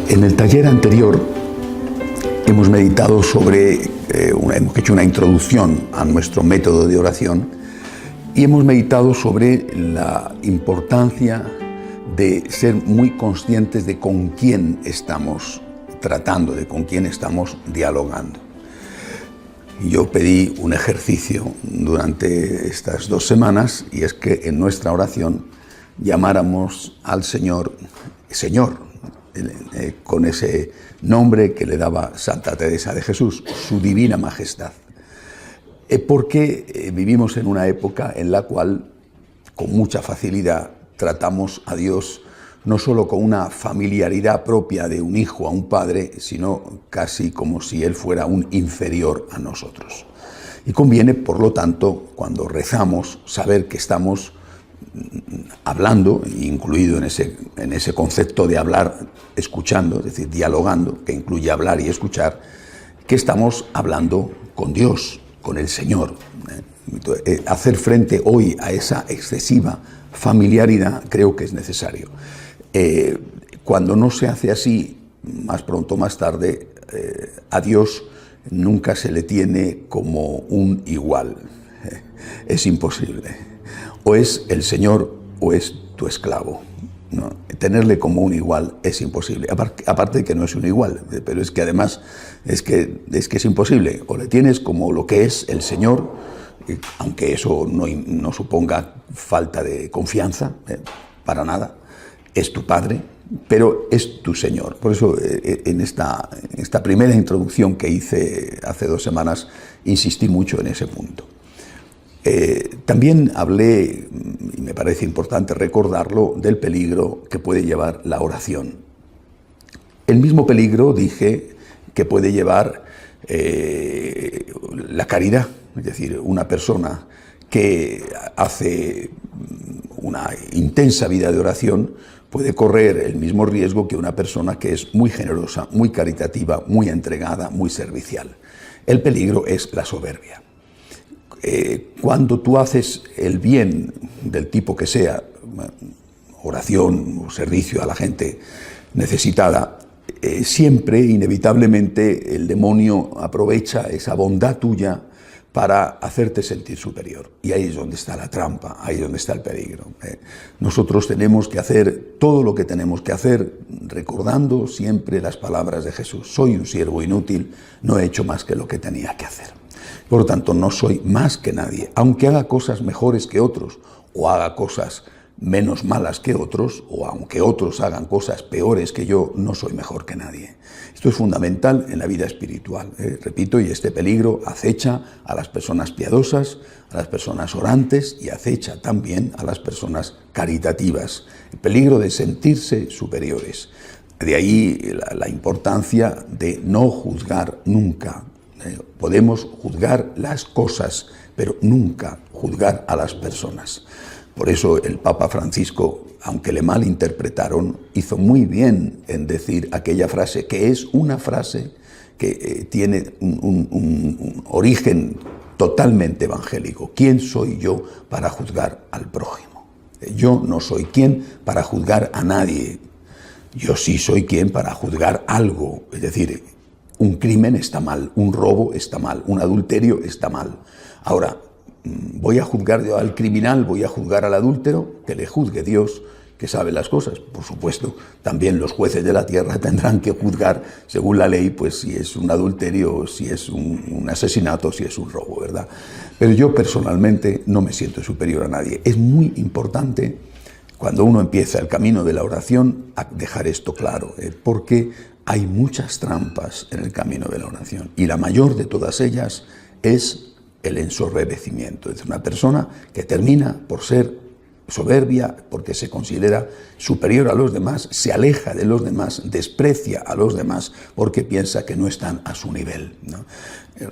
En el taller anterior hemos meditado sobre, hemos hecho una introducción a nuestro método de oración y hemos meditado sobre la importancia de ser muy conscientes de con quién estamos tratando, de con quién estamos dialogando. Yo pedí un ejercicio durante estas 2 semanas y es que en nuestra oración llamáramos al Señor, Señor, con ese nombre que le daba Santa Teresa de Jesús, su divina majestad. Porque vivimos en una época en la cual con mucha facilidad tratamos a Dios no solo con una familiaridad propia de un hijo a un padre, sino casi como si Él fuera un inferior a nosotros. Y conviene, por lo tanto, cuando rezamos, saber que estamos hablando, incluido en ese concepto de hablar escuchando, es decir, dialogando, que incluye hablar y escuchar, que estamos hablando con Dios, con el Señor. Hacer frente hoy a esa excesiva familiaridad creo que es necesario. Cuando no se hace así, más pronto o más tarde, a Dios nunca se le tiene como un igual. Es imposible. O es el Señor o es tu esclavo, ¿no? Tenerle como un igual es imposible. Aparte de que no es un igual, pero es que además es que es imposible. O le tienes como lo que es el Señor, aunque eso no suponga falta de confianza, para nada. Es tu Padre, pero es tu Señor. Por eso en esta primera introducción que hice hace 2 semanas insistí mucho en ese punto. También hablé, y me parece importante recordarlo, del peligro que puede llevar la oración. El mismo peligro dije que puede llevar la caridad, es decir, una persona que hace una intensa vida de oración puede correr el mismo riesgo que una persona que es muy generosa, muy caritativa, muy entregada, muy servicial. El peligro es la soberbia. Cuando tú haces el bien del tipo que sea, oración o servicio a la gente necesitada, siempre, inevitablemente, el demonio aprovecha esa bondad tuya para hacerte sentir superior. Y ahí es donde está la trampa, ahí es donde está el peligro. Nosotros tenemos que hacer todo lo que tenemos que hacer, recordando siempre las palabras de Jesús. Soy un siervo inútil, no he hecho más que lo que tenía que hacer. Por lo tanto, no soy más que nadie, aunque haga cosas mejores que otros, o haga cosas menos malas que otros, o aunque otros hagan cosas peores que yo, no soy mejor que nadie. Esto es fundamental en la vida espiritual. Repito, y este peligro acecha a las personas piadosas, a las personas orantes y acecha también a las personas caritativas. El peligro de sentirse superiores. De ahí la importancia de no juzgar nunca. Podemos juzgar las cosas, pero nunca juzgar a las personas. Por eso el Papa Francisco, aunque le malinterpretaron, hizo muy bien en decir aquella frase, que es una frase que tiene un origen totalmente evangélico. ¿Quién soy yo para juzgar al prójimo? Yo no soy quien para juzgar a nadie. Yo sí soy quien para juzgar algo, es decir, un crimen está mal, un robo está mal, un adulterio está mal. Ahora, ¿voy a juzgar yo al criminal, voy a juzgar al adúltero? Que le juzgue Dios, que sabe las cosas. Por supuesto, también los jueces de la tierra tendrán que juzgar, según la ley, pues si es un adulterio, si es un asesinato, si es un robo, ¿verdad? Pero yo personalmente no me siento superior a nadie. Es muy importante, cuando uno empieza el camino de la oración, a dejar esto claro, porque hay muchas trampas en el camino de la oración y la mayor de todas ellas es el ensoberbecimiento. Es una persona que termina por ser soberbia porque se considera superior a los demás, se aleja de los demás, desprecia a los demás porque piensa que no están a su nivel, ¿no?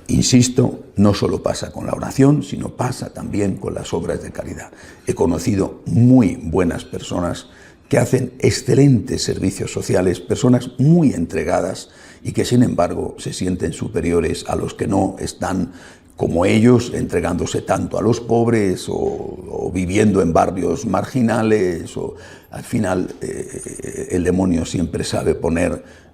Insisto, no solo pasa con la oración, sino pasa también con las obras de caridad. He conocido muy buenas personas que hacen excelentes servicios sociales, personas muy entregadas y que sin embargo se sienten superiores a los que no están como ellos, entregándose tanto a los pobres o viviendo en barrios marginales. Al final, el demonio siempre sabe poner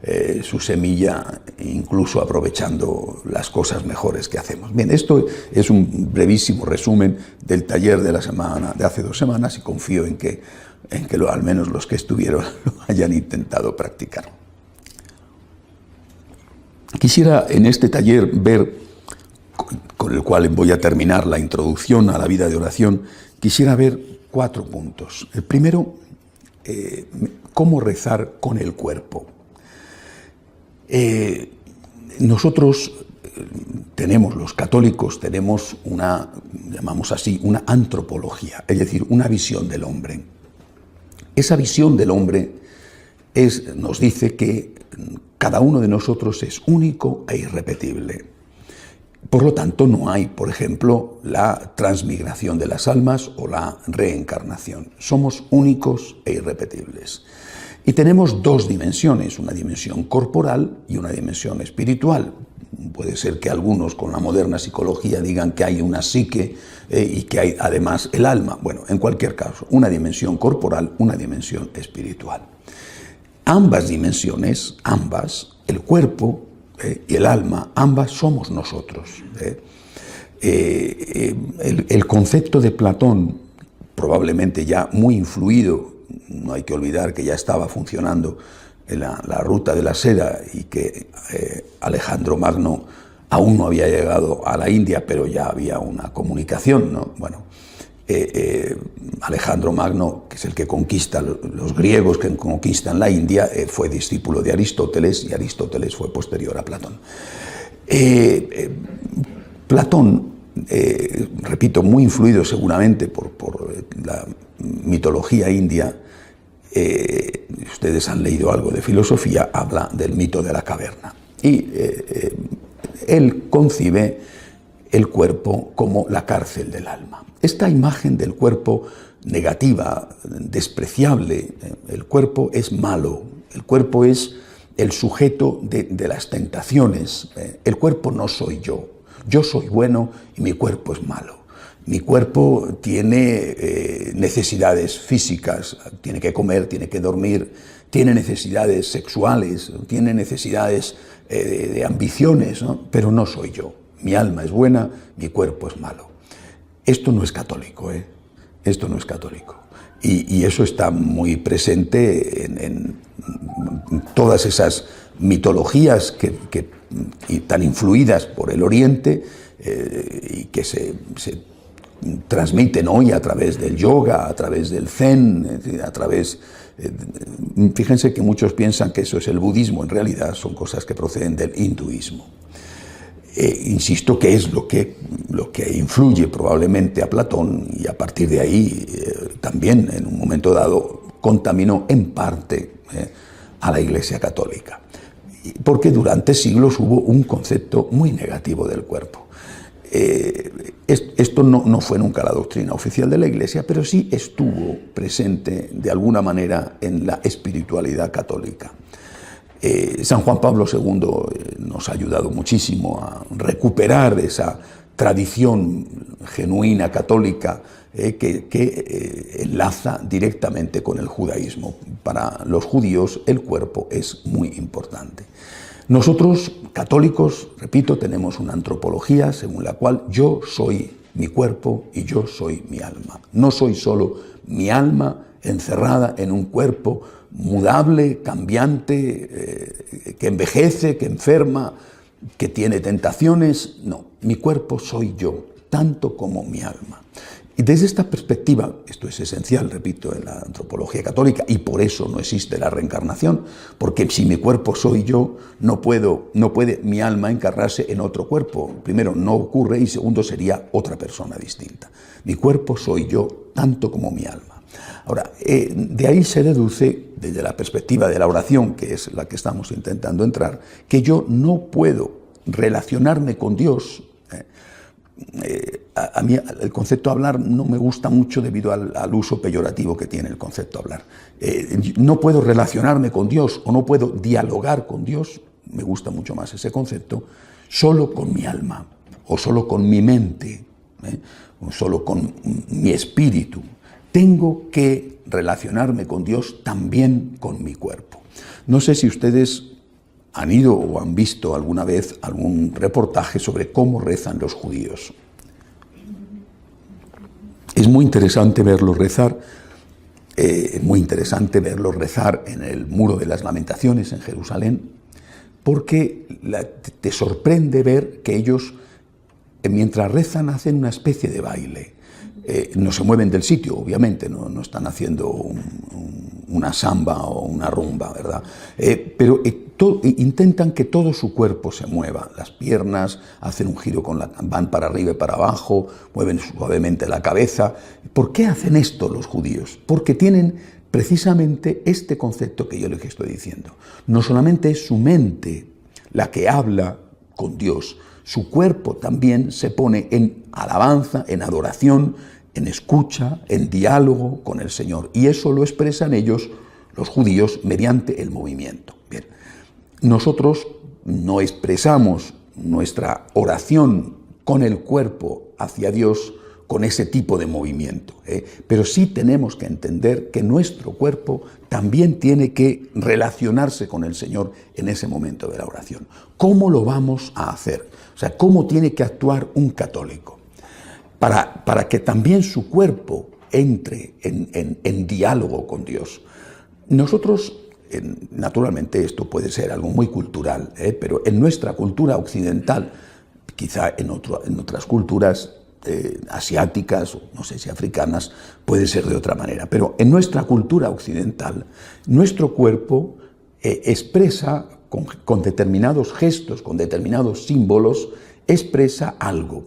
su semilla, incluso aprovechando las cosas mejores que hacemos. Bien, esto es un brevísimo resumen del taller de la semana, de hace 2 semanas, y confío en que al menos los que estuvieron lo hayan intentado practicar. Quisiera en este taller ver, con el cual voy a terminar la introducción a la vida de oración, quisiera ver 4 puntos. El primero, cómo rezar con el cuerpo. Nosotros tenemos, los católicos, tenemos una, llamamos así, una antropología, es decir, una visión del hombre. Esa visión del hombre nos dice que cada uno de nosotros es único e irrepetible. Por lo tanto, no hay, por ejemplo, la transmigración de las almas o la reencarnación. Somos únicos e irrepetibles. Y tenemos 2 dimensiones, una dimensión corporal y una dimensión espiritual. Puede ser que algunos con la moderna psicología digan que hay una psique y que hay además el alma. Bueno, en cualquier caso, una dimensión corporal, una dimensión espiritual. Ambas dimensiones, el cuerpo y el alma, ambas somos nosotros. El concepto de Platón, probablemente ya muy influido, no hay que olvidar que ya estaba funcionando la ruta de la seda y que Alejandro Magno aún no había llegado a la India, pero ya había una comunicación, ¿no? Bueno, Alejandro Magno, que es el que conquista, los griegos que conquistan la India, fue discípulo de Aristóteles, y Aristóteles fue posterior a Platón. Platón, repito, muy influido seguramente por la mitología india, ustedes han leído algo de filosofía, habla del mito de la caverna. Y él concibe el cuerpo como la cárcel del alma. Esta imagen del cuerpo negativa, despreciable, el cuerpo es malo, el cuerpo es el sujeto de las tentaciones, el cuerpo no soy yo soy bueno y mi cuerpo es malo. Mi cuerpo tiene necesidades físicas, tiene que comer, tiene que dormir, tiene necesidades sexuales, tiene necesidades de ambiciones, ¿no? Pero no soy yo. Mi alma es buena, mi cuerpo es malo. Esto no es católico, Esto no es católico. Y eso está muy presente en todas esas mitologías y tan influidas por el Oriente y que se transmiten hoy a través del yoga, a través del zen, a través... Fíjense que muchos piensan que eso es el budismo, en realidad son cosas que proceden del hinduismo. Insisto que es lo que influye probablemente a Platón, y a partir de ahí también en un momento dado contaminó en parte a la Iglesia Católica, porque durante siglos hubo un concepto muy negativo del cuerpo. Esto no fue nunca la doctrina oficial de la Iglesia, pero sí estuvo presente de alguna manera en la espiritualidad católica. San Juan Pablo II nos ha ayudado muchísimo a recuperar esa tradición genuina católica que enlaza directamente con el judaísmo. Para los judíos el cuerpo es muy importante. Nosotros, católicos, repito, tenemos una antropología según la cual yo soy mi cuerpo y yo soy mi alma. No soy solo mi alma encerrada en un cuerpo mudable, cambiante, que envejece, que enferma, que tiene tentaciones. No, mi cuerpo soy yo, tanto como mi alma. Y desde esta perspectiva, esto es esencial, repito, en la antropología católica, y por eso no existe la reencarnación, porque si mi cuerpo soy yo, no puede mi alma encarnarse en otro cuerpo. Primero, no ocurre, y segundo, sería otra persona distinta. Mi cuerpo soy yo, tanto como mi alma. Ahora, de ahí se deduce, desde la perspectiva de la oración, que es la que estamos intentando entrar, que yo no puedo relacionarme con Dios. A mí el concepto hablar no me gusta mucho debido al uso peyorativo que tiene el concepto hablar. No puedo relacionarme con Dios o no puedo dialogar con Dios, me gusta mucho más ese concepto, solo con mi alma o solo con mi mente, o solo con mi espíritu. Tengo que relacionarme con Dios también con mi cuerpo. No sé si ustedes han ido o han visto alguna vez algún reportaje sobre cómo rezan los judíos. Es muy interesante verlos rezar. Es muy interesante verlos rezar en el Muro de las Lamentaciones en Jerusalén, porque te sorprende ver que ellos, mientras rezan, hacen una especie de baile. No se mueven del sitio, obviamente, no están haciendo una samba o una rumba, ¿verdad? Pero intentan que todo su cuerpo se mueva. Las piernas hacen un giro, van para arriba y para abajo, mueven suavemente la cabeza. ¿Por qué hacen esto los judíos? Porque tienen precisamente este concepto que yo les estoy diciendo. No solamente es su mente la que habla con Dios, su cuerpo también se pone en alabanza, en adoración, en escucha, en diálogo con el Señor. Y eso lo expresan ellos, los judíos, mediante el movimiento. Bien. Nosotros no expresamos nuestra oración con el cuerpo hacia Dios con ese tipo de movimiento, pero sí tenemos que entender que nuestro cuerpo también tiene que relacionarse con el Señor en ese momento de la oración. ¿Cómo lo vamos a hacer? O sea, ¿cómo tiene que actuar un católico? Para que también su cuerpo entre en diálogo con Dios. Nosotros, naturalmente esto puede ser algo muy cultural, pero en nuestra cultura occidental, quizá en otras culturas asiáticas, no sé si africanas, puede ser de otra manera, pero en nuestra cultura occidental, nuestro cuerpo expresa con determinados gestos, con determinados símbolos, expresa algo.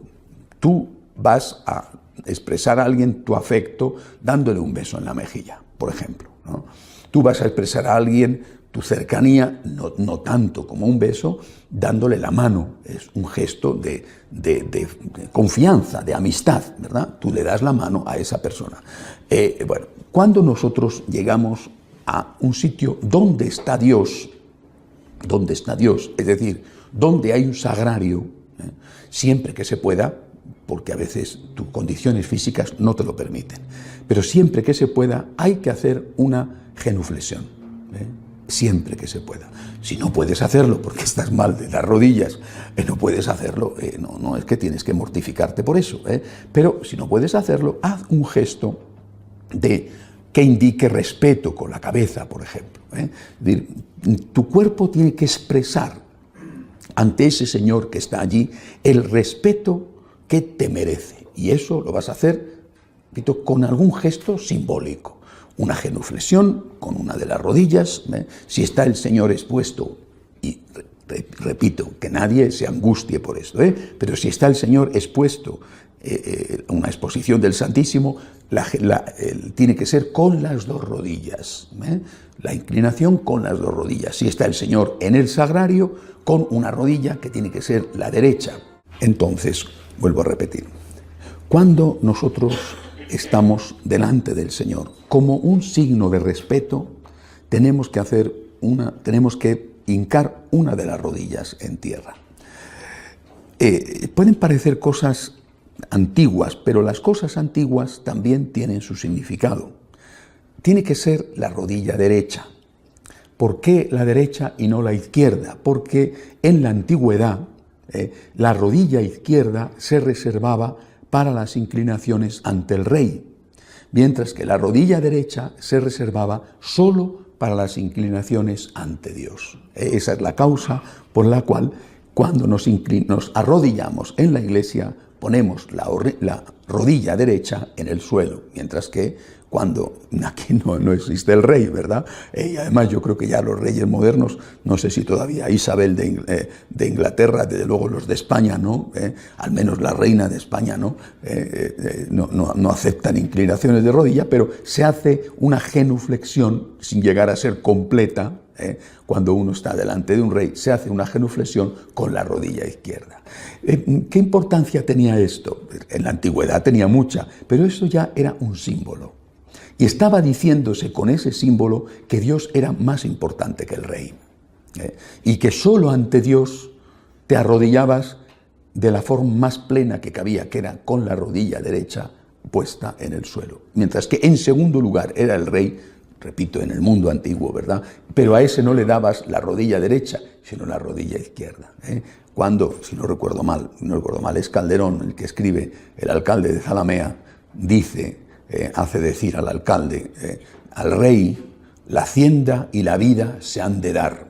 Tú vas a expresar a alguien tu afecto dándole un beso en la mejilla, por ejemplo, ¿no? Tú vas a expresar a alguien tu cercanía, no tanto como un beso, dándole la mano. Es un gesto de confianza, de amistad, ¿verdad? Tú le das la mano a esa persona. Bueno, cuando nosotros llegamos a un sitio donde está Dios, es decir, donde hay un sagrario, siempre que se pueda, porque a veces tus condiciones físicas no te lo permiten, pero siempre que se pueda hay que hacer una genuflexión, siempre que se pueda. Si no puedes hacerlo porque estás mal de las rodillas, no puedes hacerlo, no es que tienes que mortificarte por eso, pero si no puedes hacerlo, haz un gesto que indique respeto con la cabeza, por ejemplo. Es decir, tu cuerpo tiene que expresar ante ese Señor que está allí el respeto que te merece, y eso lo vas a hacer, repito, con algún gesto simbólico. Una genuflexión con una de las rodillas, si está el Señor expuesto, y repito, que nadie se angustie por esto, pero si está el Señor expuesto, una exposición del Santísimo, tiene que ser con las dos rodillas, la inclinación con las dos rodillas. Si está el Señor en el sagrario, con una rodilla que tiene que ser la derecha. Entonces, vuelvo a repetir, cuando nosotros estamos delante del Señor, como un signo de respeto, tenemos que hincar una de las rodillas en tierra. Pueden parecer cosas antiguas, pero las cosas antiguas también tienen su significado. Tiene que ser la rodilla derecha. ¿Por qué la derecha y no la izquierda? Porque en la antigüedad la rodilla izquierda se reservaba para las inclinaciones ante el rey, mientras que la rodilla derecha se reservaba solo para las inclinaciones ante Dios. Esa es la causa por la cual cuando nos arrodillamos en la iglesia ponemos la rodilla derecha en el suelo, mientras que cuando aquí no existe el rey, ¿verdad? Y además yo creo que ya los reyes modernos, no sé si todavía Isabel de Inglaterra, desde luego los de España, ¿no? Al menos la reina de España, ¿no? No aceptan inclinaciones de rodilla, pero se hace una genuflexión sin llegar a ser completa. Cuando uno está delante de un rey, se hace una genuflexión con la rodilla izquierda. ¿Qué importancia tenía esto? En la antigüedad tenía mucha, pero eso ya era un símbolo. Y estaba diciéndose con ese símbolo que Dios era más importante que el rey. Y que solo ante Dios te arrodillabas de la forma más plena que cabía, que era con la rodilla derecha puesta en el suelo. Mientras que en segundo lugar era el rey, repito, en el mundo antiguo, ¿verdad? Pero a ese no le dabas la rodilla derecha, sino la rodilla izquierda. Cuando, si no recuerdo mal, es Calderón el que escribe, el alcalde de Zalamea, dice, hace decir al alcalde, al rey, la hacienda y la vida se han de dar,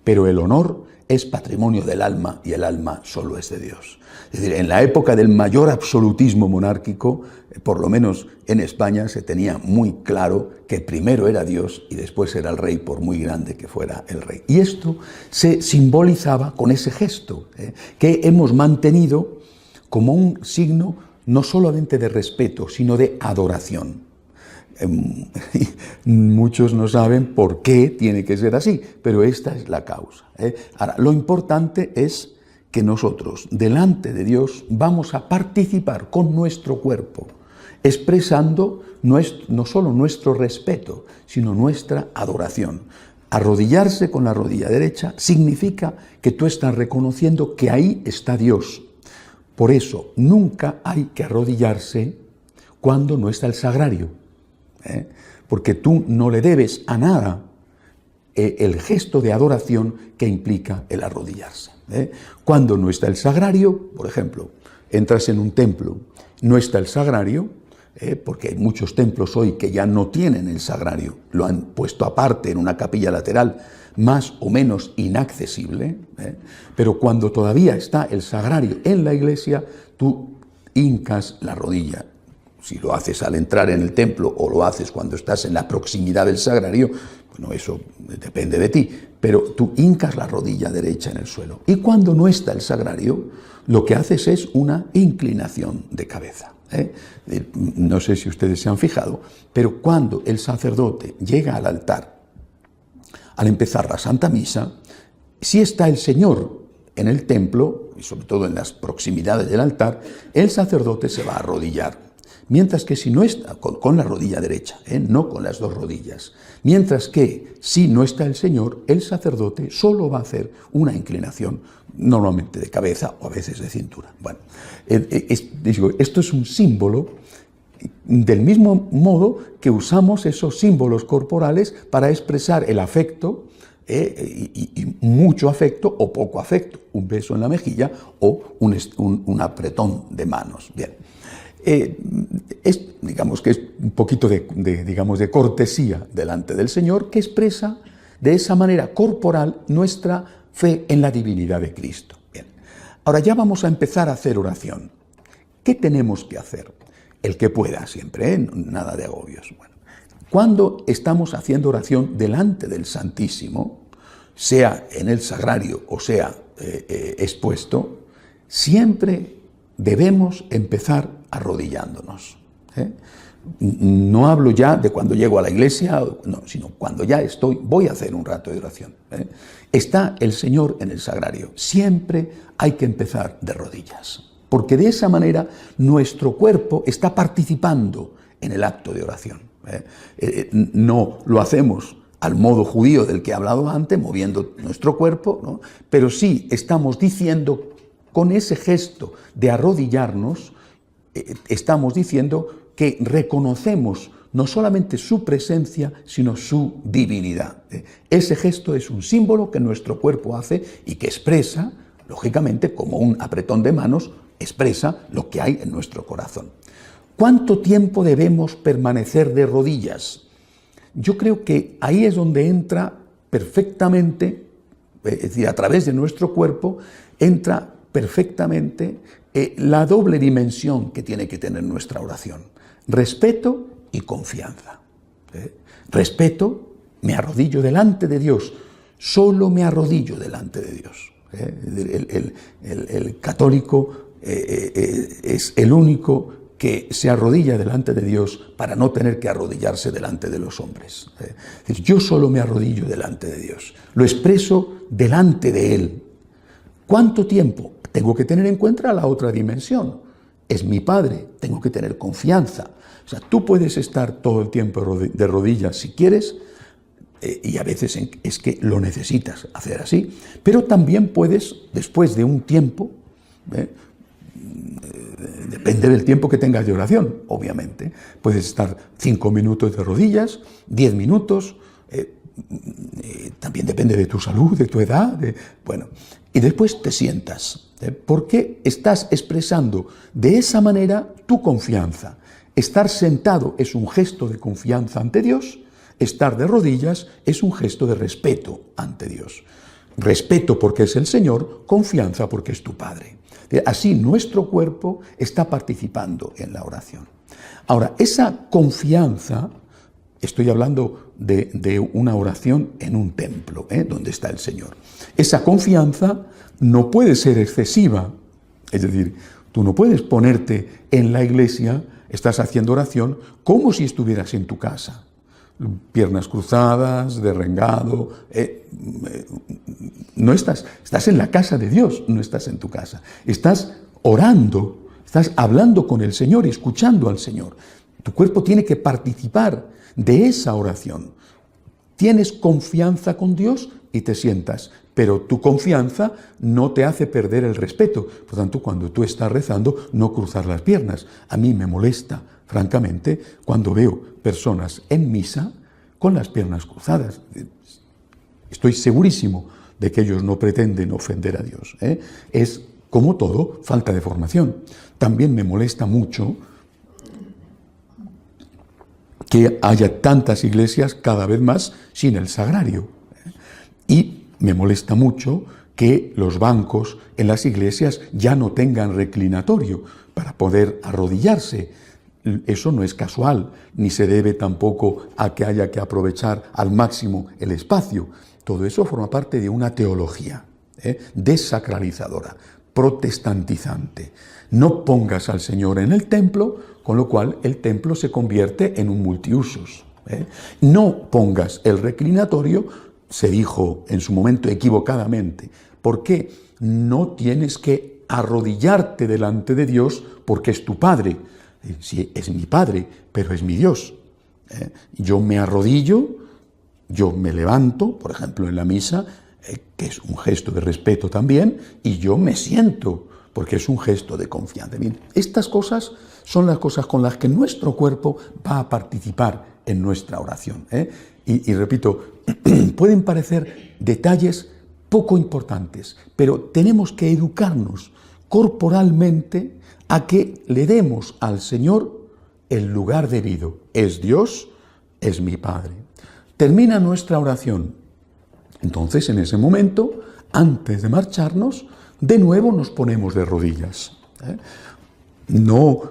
pero el honor es patrimonio del alma y el alma solo es de Dios. Es decir, en la época del mayor absolutismo monárquico, por lo menos en España, se tenía muy claro que primero era Dios y después era el rey, por muy grande que fuera el rey. Y esto se simbolizaba con ese gesto, que hemos mantenido como un signo no solamente de respeto, sino de adoración. Muchos no saben por qué tiene que ser así, pero esta es la causa. Ahora, lo importante es que nosotros, delante de Dios, vamos a participar con nuestro cuerpo, expresando no solo nuestro respeto, sino nuestra adoración. Arrodillarse con la rodilla derecha significa que tú estás reconociendo que ahí está Dios. Por eso, nunca hay que arrodillarse cuando no está el sagrario. Porque tú no le debes a nada el gesto de adoración que implica el arrodillarse. Cuando no está el sagrario, por ejemplo, entras en un templo, no está el sagrario, porque hay muchos templos hoy que ya no tienen el sagrario, lo han puesto aparte en una capilla lateral más o menos inaccesible, pero cuando todavía está el sagrario en la iglesia, tú hincas la rodilla. Si lo haces al entrar en el templo o lo haces cuando estás en la proximidad del sagrario, bueno, eso depende de ti, pero tú hincas la rodilla derecha en el suelo. Y cuando no está el sagrario, lo que haces es una inclinación de cabeza. No sé si ustedes se han fijado, pero cuando el sacerdote llega al altar, al empezar la Santa Misa, si está el Señor en el templo, y sobre todo en las proximidades del altar, el sacerdote se va a arrodillar. Mientras que si no está, con la rodilla derecha, no con las dos rodillas, mientras que si no está el Señor, el sacerdote solo va a hacer una inclinación, normalmente de cabeza o a veces de cintura. Bueno, esto es un símbolo del mismo modo que usamos esos símbolos corporales para expresar el afecto, y mucho afecto o poco afecto, un beso en la mejilla o un apretón de manos. Bien. Digamos que es un poquito de cortesía delante del Señor, que expresa de esa manera corporal nuestra fe en la divinidad de Cristo. Bien. Ahora ya vamos a empezar a hacer oración. ¿Qué tenemos que hacer? El que pueda siempre, nada de agobios. Bueno, cuando estamos haciendo oración delante del Santísimo, sea en el sagrario o sea expuesto, siempre debemos empezar arrodillándonos. No hablo ya de cuando llego a la iglesia, no, sino cuando ya voy a hacer un rato de oración. Está el Señor en el sagrario. Siempre hay que empezar de rodillas, porque de esa manera nuestro cuerpo está participando en el acto de oración. No lo hacemos al modo judío del que he hablado antes, moviendo nuestro cuerpo, ¿no? Pero sí estamos diciendo, con ese gesto de arrodillarnos, estamos diciendo que reconocemos no solamente su presencia, sino su divinidad. Ese gesto es un símbolo que nuestro cuerpo hace y que expresa, lógicamente, como un apretón de manos, expresa lo que hay en nuestro corazón. ¿Cuánto tiempo debemos permanecer de rodillas? Yo creo que ahí es donde entra perfectamente, es decir, a través de nuestro cuerpo, entra perfectamente la doble dimensión que tiene que tener nuestra oración: respeto y confianza. Respeto, me arrodillo delante de Dios, solo me arrodillo delante de Dios. El católico es el único que se arrodilla delante de Dios para no tener que arrodillarse delante de los hombres. Es decir, yo solo me arrodillo delante de Dios, lo expreso delante de Él. ¿Cuánto tiempo? Tengo que tener en cuenta la otra dimensión. Es mi Padre, tengo que tener confianza. O sea, tú puedes estar todo el tiempo de rodillas si quieres, y a veces es que lo necesitas hacer así, pero también puedes, después de un tiempo, Depende del tiempo que tengas de oración, obviamente. Puedes estar 5 minutos de rodillas, 10 minutos, también depende de tu salud, de tu edad, bueno, y después te sientas, porque estás expresando de esa manera tu confianza. Estar sentado es un gesto de confianza ante Dios, estar de rodillas es un gesto de respeto ante Dios. Respeto porque es el Señor, confianza porque es tu Padre. Así nuestro cuerpo está participando en la oración. Ahora, esa confianza, estoy hablando de una oración en un templo, donde está el Señor. Esa confianza no puede ser excesiva. Es decir, tú no puedes ponerte en la iglesia, estás haciendo oración, como si estuvieras en tu casa. Piernas cruzadas, derrengado. No estás en la casa de Dios, no estás en tu casa. Estás orando, estás hablando con el Señor y escuchando al Señor. Tu cuerpo tiene que participar de esa oración. Tienes confianza con Dios y te sientas, pero tu confianza no te hace perder el respeto. Por tanto, cuando tú estás rezando, no cruzar las piernas. A mí me molesta, francamente, cuando veo personas en misa con las piernas cruzadas. Estoy segurísimo de que ellos no pretenden ofender a Dios. Es, como todo, falta de formación. También me molesta mucho que haya tantas iglesias cada vez más sin el sagrario. Y me molesta mucho que los bancos en las iglesias ya no tengan reclinatorio para poder arrodillarse. Eso no es casual, ni se debe tampoco a que haya que aprovechar al máximo el espacio. Todo eso forma parte de una teología desacralizadora, protestantizante. No pongas al Señor en el templo, con lo cual el templo se convierte en un multiusos. No pongas el reclinatorio, se dijo en su momento equivocadamente, porque no tienes que arrodillarte delante de Dios porque es tu Padre. Sí, es mi Padre, pero es mi Dios. Yo me arrodillo, yo me levanto, por ejemplo en la misa, que es un gesto de respeto también, y yo me siento, porque es un gesto de confianza. Bien, estas cosas son las cosas con las que nuestro cuerpo va a participar en nuestra oración. Y repito, pueden parecer detalles poco importantes, pero tenemos que educarnos corporalmente a que le demos al Señor el lugar debido. Es Dios, es mi Padre. Termina nuestra oración. Entonces, en ese momento, antes de marcharnos, de nuevo nos ponemos de rodillas. No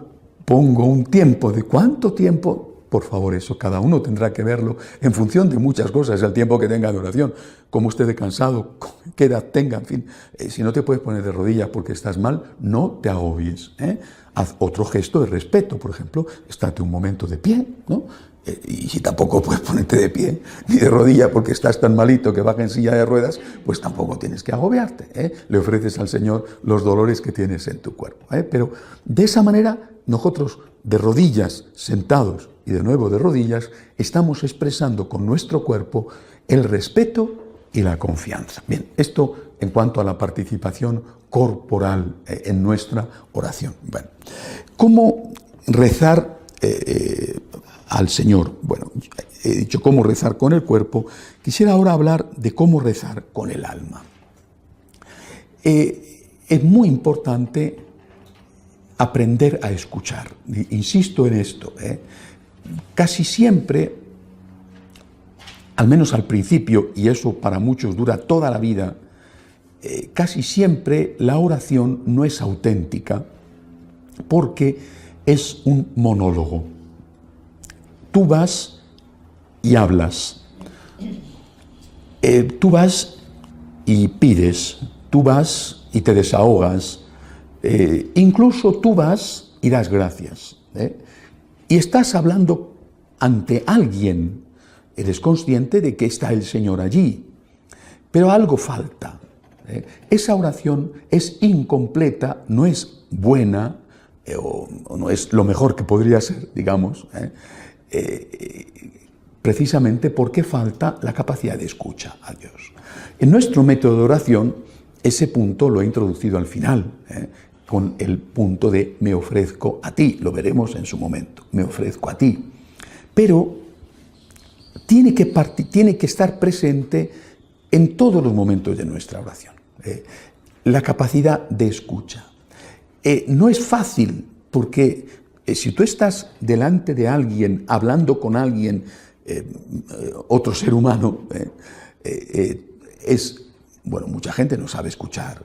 pongo un tiempo. ¿De cuánto tiempo? Por favor, eso cada uno tendrá que verlo en función de muchas cosas, el tiempo que tenga de oración, como esté cansado, qué edad tenga, en fin. Si no te puedes poner de rodillas porque estás mal, no te agobies. Haz otro gesto de respeto, por ejemplo, estate un momento de pie, ¿no? Y si tampoco puedes ponerte de pie ni de rodilla porque estás tan malito que vas en silla de ruedas, pues tampoco tienes que agobiarte. Le ofreces al Señor los dolores que tienes en tu cuerpo. Pero de esa manera, nosotros de rodillas, sentados y de nuevo de rodillas, estamos expresando con nuestro cuerpo el respeto y la confianza. Bien, esto en cuanto a la participación corporal en nuestra oración. Bueno, ¿cómo rezar al Señor? Bueno, he dicho cómo rezar con el cuerpo. Quisiera ahora hablar de cómo rezar con el alma. Es muy importante aprender a escuchar. Insisto en esto. Casi siempre, al menos al principio, y eso para muchos dura toda la vida, casi siempre la oración no es auténtica porque es un monólogo. Tú vas y hablas, tú vas y pides, tú vas y te desahogas, incluso tú vas y das gracias. Y estás hablando ante alguien, eres consciente de que está el Señor allí, pero algo falta. Esa oración es incompleta, no es buena, o no es lo mejor que podría ser, digamos, precisamente porque falta la capacidad de escucha a Dios. En nuestro método de oración, ese punto lo he introducido al final. con el punto de me ofrezco a ti. Lo veremos en su momento. Me ofrezco a ti. Pero tiene que estar presente en todos los momentos de nuestra oración. La capacidad de escucha. No es fácil porque si tú estás delante de alguien, hablando con alguien, otro ser humano, mucha gente no sabe escuchar,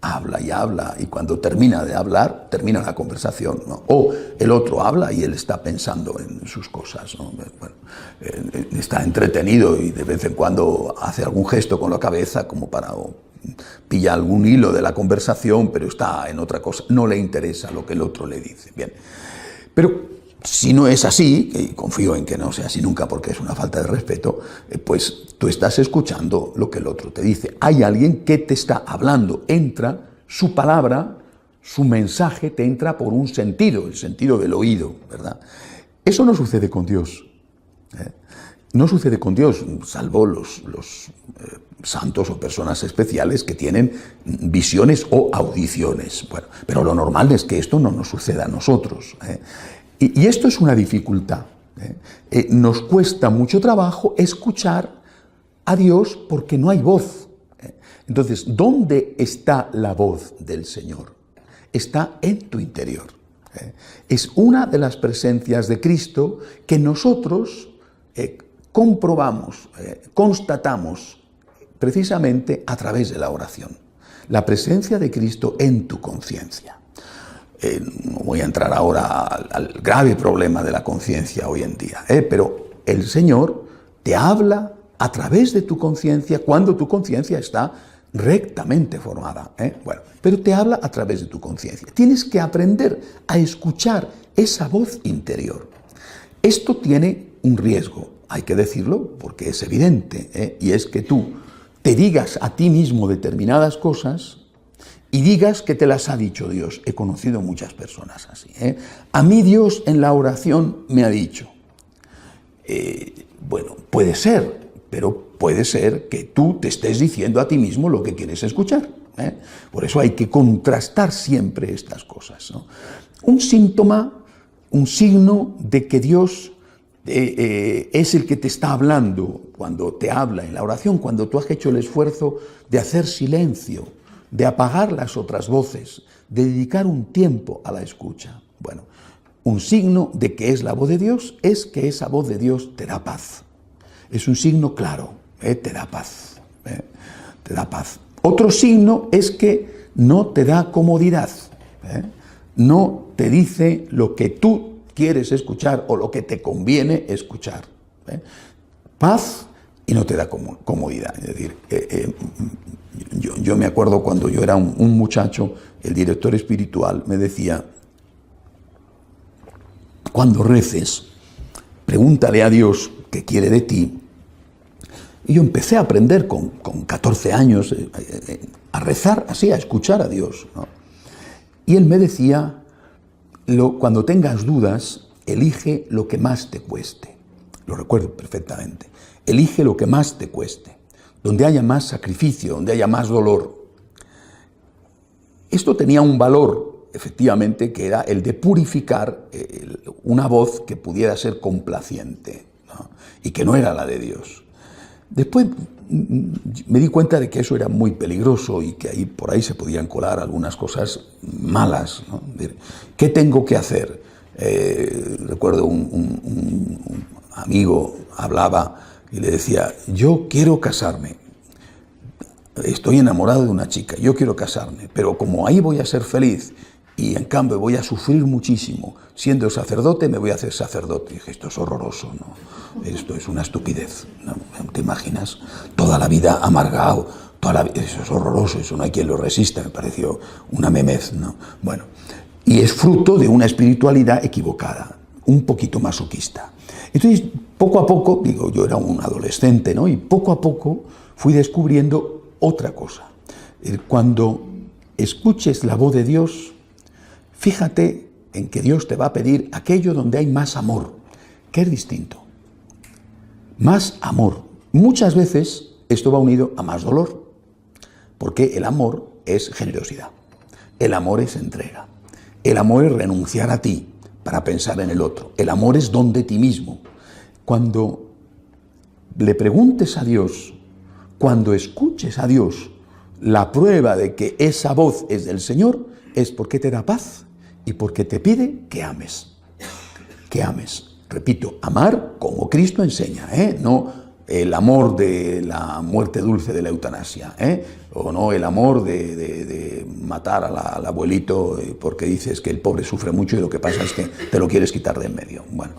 habla y habla, y cuando termina de hablar, termina la conversación, ¿no? O el otro habla y él está pensando en sus cosas, ¿no? Está entretenido y de vez en cuando hace algún gesto con la cabeza como para pillar algún hilo de la conversación, pero está en otra cosa, no le interesa lo que el otro le dice. Bien, pero si no es así, y confío en que no sea así nunca porque es una falta de respeto, pues tú estás escuchando lo que el otro te dice. Hay alguien que te está hablando, entra su palabra, su mensaje te entra por un sentido, el sentido del oído, ¿verdad? Eso no sucede con Dios. No sucede con Dios, salvo los santos o personas especiales que tienen visiones o audiciones. Bueno, pero lo normal es que esto no nos suceda a nosotros. Y esto es una dificultad. Nos cuesta mucho trabajo escuchar a Dios porque no hay voz. Entonces, ¿dónde está la voz del Señor? Está en tu interior. Es una de las presencias de Cristo que nosotros comprobamos, constatamos precisamente a través de la oración. La presencia de Cristo en tu conciencia. No voy a entrar ahora al grave problema de la conciencia hoy en día, pero el Señor te habla a través de tu conciencia cuando tu conciencia está rectamente formada. Bueno, pero te habla a través de tu conciencia. Tienes que aprender a escuchar esa voz interior. Esto tiene un riesgo, hay que decirlo porque es evidente, y es que tú te digas a ti mismo determinadas cosas y digas que te las ha dicho Dios. He conocido muchas personas así. A mí Dios en la oración me ha dicho. Bueno, puede ser, pero puede ser que tú te estés diciendo a ti mismo lo que quieres escuchar. Por eso hay que contrastar siempre estas cosas, ¿no? Un síntoma, un signo de que Dios es el que te está hablando cuando te habla en la oración, cuando tú has hecho el esfuerzo de hacer silencio, de apagar las otras voces, de dedicar un tiempo a la escucha. Bueno, un signo de que es la voz de Dios es que esa voz de Dios te da paz. Es un signo claro, te da paz. Te da paz. Otro signo es que no te da comodidad. No te dice lo que tú quieres escuchar o lo que te conviene escuchar. Paz y no te da comodidad. Es decir, yo me acuerdo cuando yo era un muchacho, el director espiritual me decía, cuando reces, pregúntale a Dios qué quiere de ti. Y yo empecé a aprender con 14 años a rezar así, a escuchar a Dios, ¿no? Y él me decía, cuando tengas dudas, elige lo que más te cueste. Lo recuerdo perfectamente. Elige lo que más te cueste, donde haya más sacrificio, donde haya más dolor. Esto tenía un valor, efectivamente, que era el de purificar una voz que pudiera ser complaciente, ¿no? Y que no era la de Dios. Después me di cuenta de que eso era muy peligroso y que por ahí se podían colar algunas cosas malas, ¿no? ¿Qué tengo que hacer? Recuerdo un amigo hablaba y le decía, yo quiero casarme, estoy enamorado de una chica, yo quiero casarme, pero como ahí voy a ser feliz y en cambio voy a sufrir muchísimo, siendo sacerdote me voy a hacer sacerdote. Y dije, esto es horroroso, ¿no? Esto es una estupidez, ¿no? ¿Te imaginas? Toda la vida amargado, eso es horroroso, eso no hay quien lo resista, me pareció una memez, ¿no? Bueno, y es fruto de una espiritualidad equivocada, un poquito masoquista. Entonces, poco a poco, yo era un adolescente, ¿no? Y poco a poco fui descubriendo otra cosa. Cuando escuches la voz de Dios, fíjate en que Dios te va a pedir aquello donde hay más amor, que es distinto. Más amor. Muchas veces esto va unido a más dolor, porque el amor es generosidad. El amor es entrega. El amor es renunciar a ti para pensar en el otro. El amor es don de ti mismo. Cuando le preguntes a Dios, cuando escuches a Dios, la prueba de que esa voz es del Señor es porque te da paz y porque te pide que ames. Que ames. Repito, amar como Cristo enseña, no el amor de la muerte dulce de la eutanasia, o no el amor de matar al abuelito porque dices que el pobre sufre mucho y lo que pasa es que te lo quieres quitar de en medio. Bueno,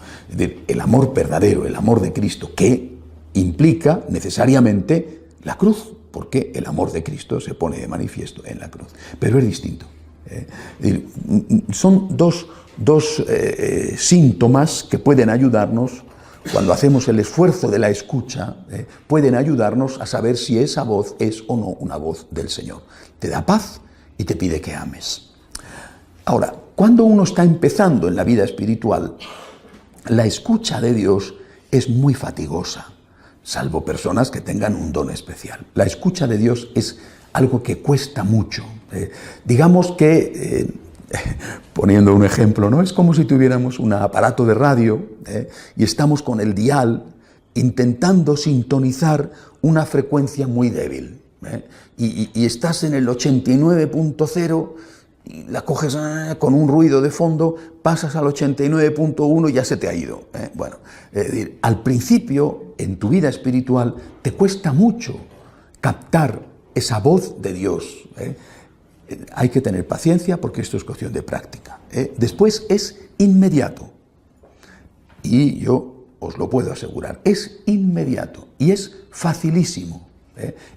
el amor verdadero, el amor de Cristo, que implica necesariamente la cruz, porque el amor de Cristo se pone de manifiesto en la cruz. Pero es distinto. Son dos síntomas que pueden ayudarnos cuando hacemos el esfuerzo de la escucha, pueden ayudarnos a saber si esa voz es o no una voz del Señor. Te da paz y te pide que ames. Ahora, cuando uno está empezando en la vida espiritual, la escucha de Dios es muy fatigosa, salvo personas que tengan un don especial. La escucha de Dios es algo que cuesta mucho. Digamos que, poniendo un ejemplo, ¿no? Es como si tuviéramos un aparato de radio y estamos con el dial intentando sintonizar una frecuencia muy débil. Y estás en el 89.0, y la coges con un ruido de fondo, pasas al 89.1 y ya se te ha ido. Bueno, es decir, al principio, en tu vida espiritual, te cuesta mucho captar esa voz de Dios. Hay que tener paciencia porque esto es cuestión de práctica. Después es inmediato. Y yo os lo puedo asegurar, es inmediato y es facilísimo.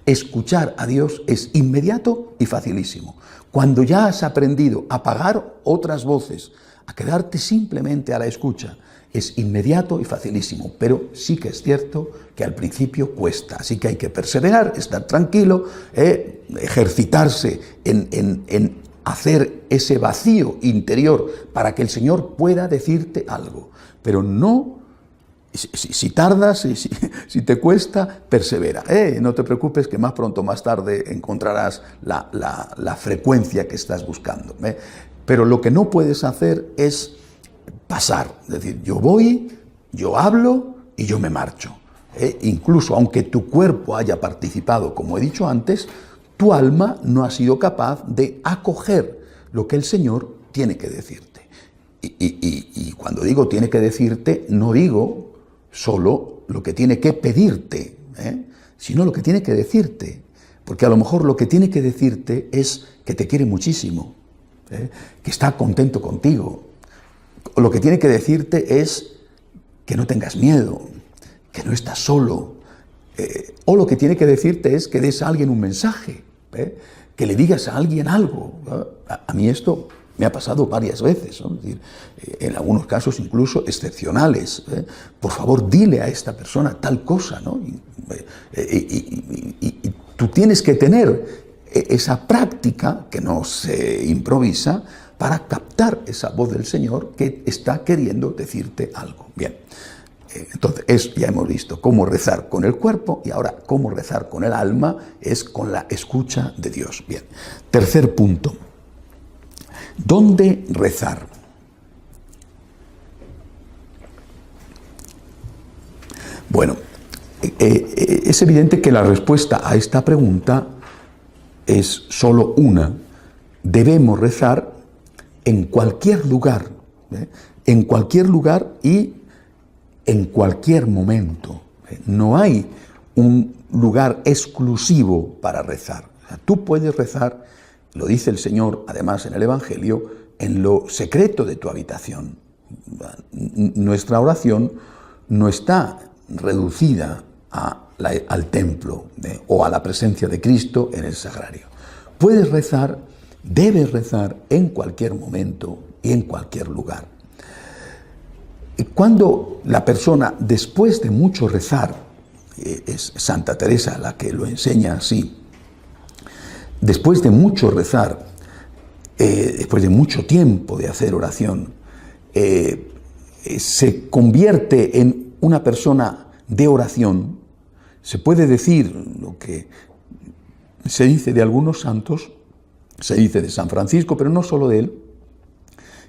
Escuchar a Dios es inmediato y facilísimo. Cuando ya has aprendido a apagar otras voces, a quedarte simplemente a la escucha, es inmediato y facilísimo, pero sí que es cierto que al principio cuesta, así que hay que perseverar, estar tranquilo, ejercitarse en hacer ese vacío interior para que el Señor pueda decirte algo, pero no, si tardas, si te cuesta, persevera, no te preocupes que más pronto o más tarde encontrarás la frecuencia que estás buscando, pero lo que no puedes hacer es pasar, es decir, yo voy, yo hablo y yo me marcho. Incluso aunque tu cuerpo haya participado, como he dicho antes, tu alma no ha sido capaz de acoger lo que el Señor tiene que decirte. Y cuando digo tiene que decirte, no digo solo lo que tiene que pedirte, sino lo que tiene que decirte. Porque a lo mejor lo que tiene que decirte es que te quiere muchísimo, que está contento contigo. Lo que tiene que decirte es que no tengas miedo, que no estás solo. O lo que tiene que decirte es que des a alguien un mensaje, que le digas a alguien algo. A mí esto me ha pasado varias veces, ¿no? Es decir, en algunos casos incluso excepcionales. Por favor, dile a esta persona tal cosa, ¿no? Y tú tienes que tener esa práctica que no se improvisa para captar esa voz del Señor que está queriendo decirte algo. Bien, entonces ya hemos visto cómo rezar con el cuerpo y ahora cómo rezar con el alma es con la escucha de Dios. Bien, tercer punto. ¿Dónde rezar? Bueno, es evidente que la respuesta a esta pregunta es solo una. Debemos rezar en cualquier lugar y en cualquier momento. No hay un lugar exclusivo para rezar. O sea, tú puedes rezar, lo dice el Señor además en el Evangelio, en lo secreto de tu habitación. Nuestra oración no está reducida al templo o a la presencia de Cristo en el sagrario. Puedes rezar, debes rezar en cualquier momento y en cualquier lugar. Cuando la persona, después de mucho rezar, es Santa Teresa la que lo enseña así, después de mucho rezar, después de mucho tiempo de hacer oración, se convierte en una persona de oración, se puede decir lo que se dice de algunos santos, se dice de San Francisco, pero no solo de él,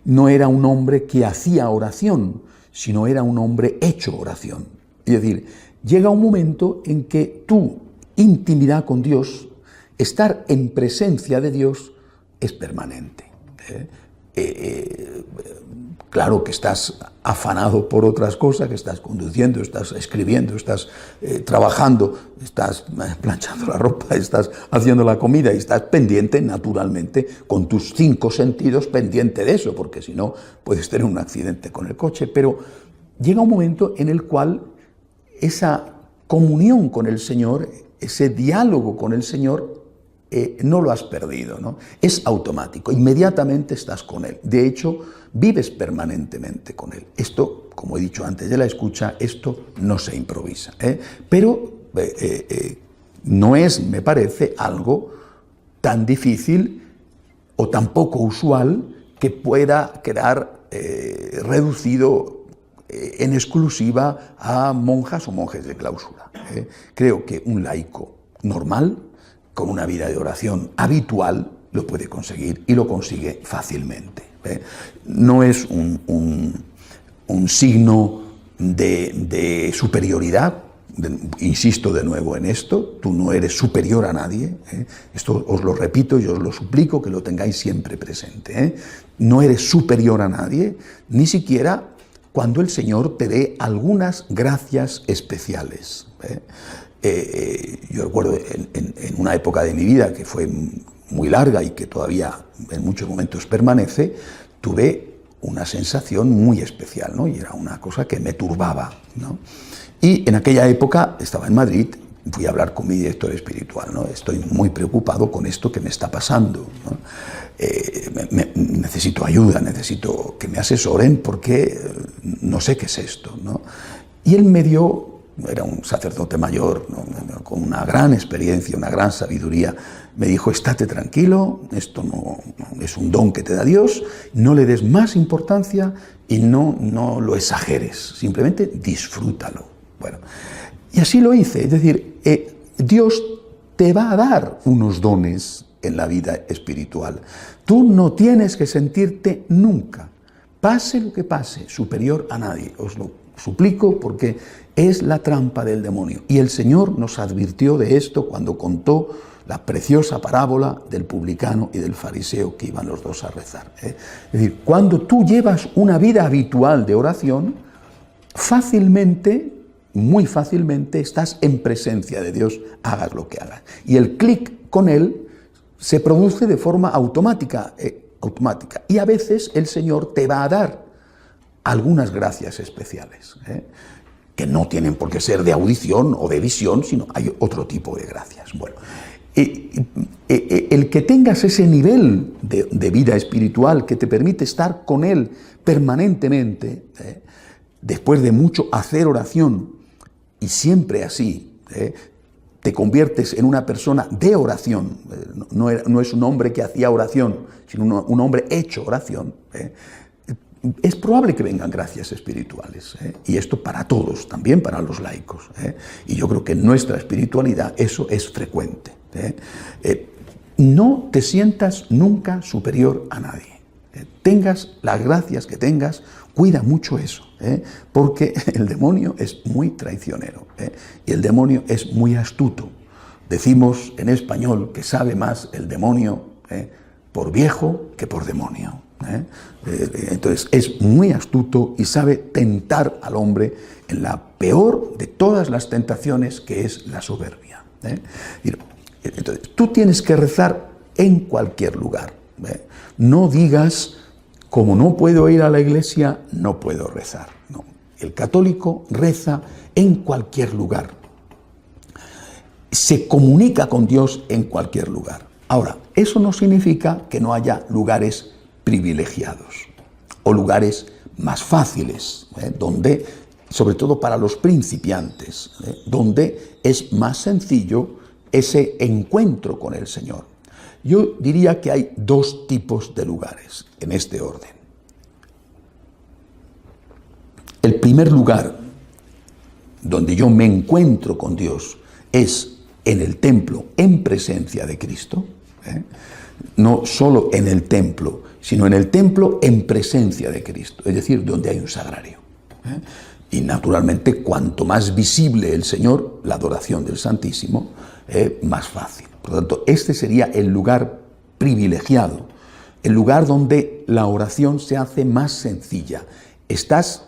no era un hombre que hacía oración, sino era un hombre hecho oración. Es decir, llega un momento en que tu intimidad con Dios, estar en presencia de Dios, es permanente. Claro que estás afanado por otras cosas, que estás conduciendo, estás escribiendo, estás trabajando, estás planchando la ropa, estás haciendo la comida y estás pendiente, naturalmente, con tus 5 sentidos pendiente de eso, porque si no puedes tener un accidente con el coche. Pero llega un momento en el cual esa comunión con el Señor, ese diálogo con el Señor, no lo has perdido, ¿no? Es automático, inmediatamente estás con Él. De hecho, vives permanentemente con Él. Esto, como he dicho antes de la escucha, esto no se improvisa, pero no es, me parece, algo tan difícil o tan poco usual que pueda quedar reducido en exclusiva a monjas o monjes de clausura. Creo que un laico normal, con una vida de oración habitual, lo puede conseguir y lo consigue fácilmente. No es un signo de superioridad, insisto de nuevo en esto, tú no eres superior a nadie, esto os lo repito y os lo suplico que lo tengáis siempre presente. No eres superior a nadie, ni siquiera cuando el Señor te dé algunas gracias especiales. Yo recuerdo en una época de mi vida que fue muy larga y que todavía en muchos momentos permanece, tuve una sensación muy especial, ¿no? Y era una cosa que me turbaba, ¿no? Y en aquella época estaba en Madrid, fui a hablar con mi director espiritual, ¿no? Estoy muy preocupado con esto que me está pasando, ¿no? Necesito ayuda, necesito que me asesoren porque no sé qué es esto, ¿no? Y él me dio, era un sacerdote mayor, ¿no?, con una gran experiencia, una gran sabiduría, me dijo: estate tranquilo, esto no es un don que te da Dios, no le des más importancia y no lo exageres, simplemente disfrútalo. Bueno, y así lo hice, es decir, Dios te va a dar unos dones en la vida espiritual. Tú no tienes que sentirte nunca, pase lo que pase, superior a nadie. Os lo suplico porque es la trampa del demonio. Y el Señor nos advirtió de esto cuando contó la preciosa parábola del publicano y del fariseo que iban los dos a rezar. Es decir, cuando tú llevas una vida habitual de oración, fácilmente, muy fácilmente, estás en presencia de Dios, hagas lo que hagas. Y el clic con Él se produce de forma automática. Y a veces el Señor te va a dar algunas gracias especiales, que no tienen por qué ser de audición o de visión, sino hay otro tipo de gracias. Bueno, el que tengas ese nivel de vida espiritual que te permite estar con Él permanentemente, después de mucho hacer oración, y siempre así, te conviertes en una persona de oración, no es un hombre que hacía oración, sino un hombre hecho oración, es probable que vengan gracias espirituales, y esto para todos, también para los laicos, y yo creo que en nuestra espiritualidad eso es frecuente. No te sientas nunca superior a nadie. Tengas las gracias que tengas, cuida mucho eso, porque el demonio es muy traicionero, y el demonio es muy astuto. Decimos en español que sabe más el demonio por viejo que por demonio. Entonces es muy astuto y sabe tentar al hombre en la peor de todas las tentaciones, que es la soberbia. Entonces tú tienes que rezar en cualquier lugar. No digas: como no puedo ir a la iglesia, no puedo rezar. No. El católico reza en cualquier lugar. Se comunica con Dios en cualquier lugar. Ahora, eso no significa que no haya lugares privilegiados o lugares más fáciles, donde, sobre todo para los principiantes, donde es más sencillo ese encuentro con el Señor. Yo diría que hay 2 tipos de lugares en este orden. El primer lugar donde yo me encuentro con Dios es en el templo, en presencia de Cristo. no solo en el templo, sino en el templo en presencia de Cristo, es decir, donde hay un sagrario. Y naturalmente, cuanto más visible el Señor, la adoración del Santísimo, más fácil. Por lo tanto, este sería el lugar privilegiado, el lugar donde la oración se hace más sencilla. Estás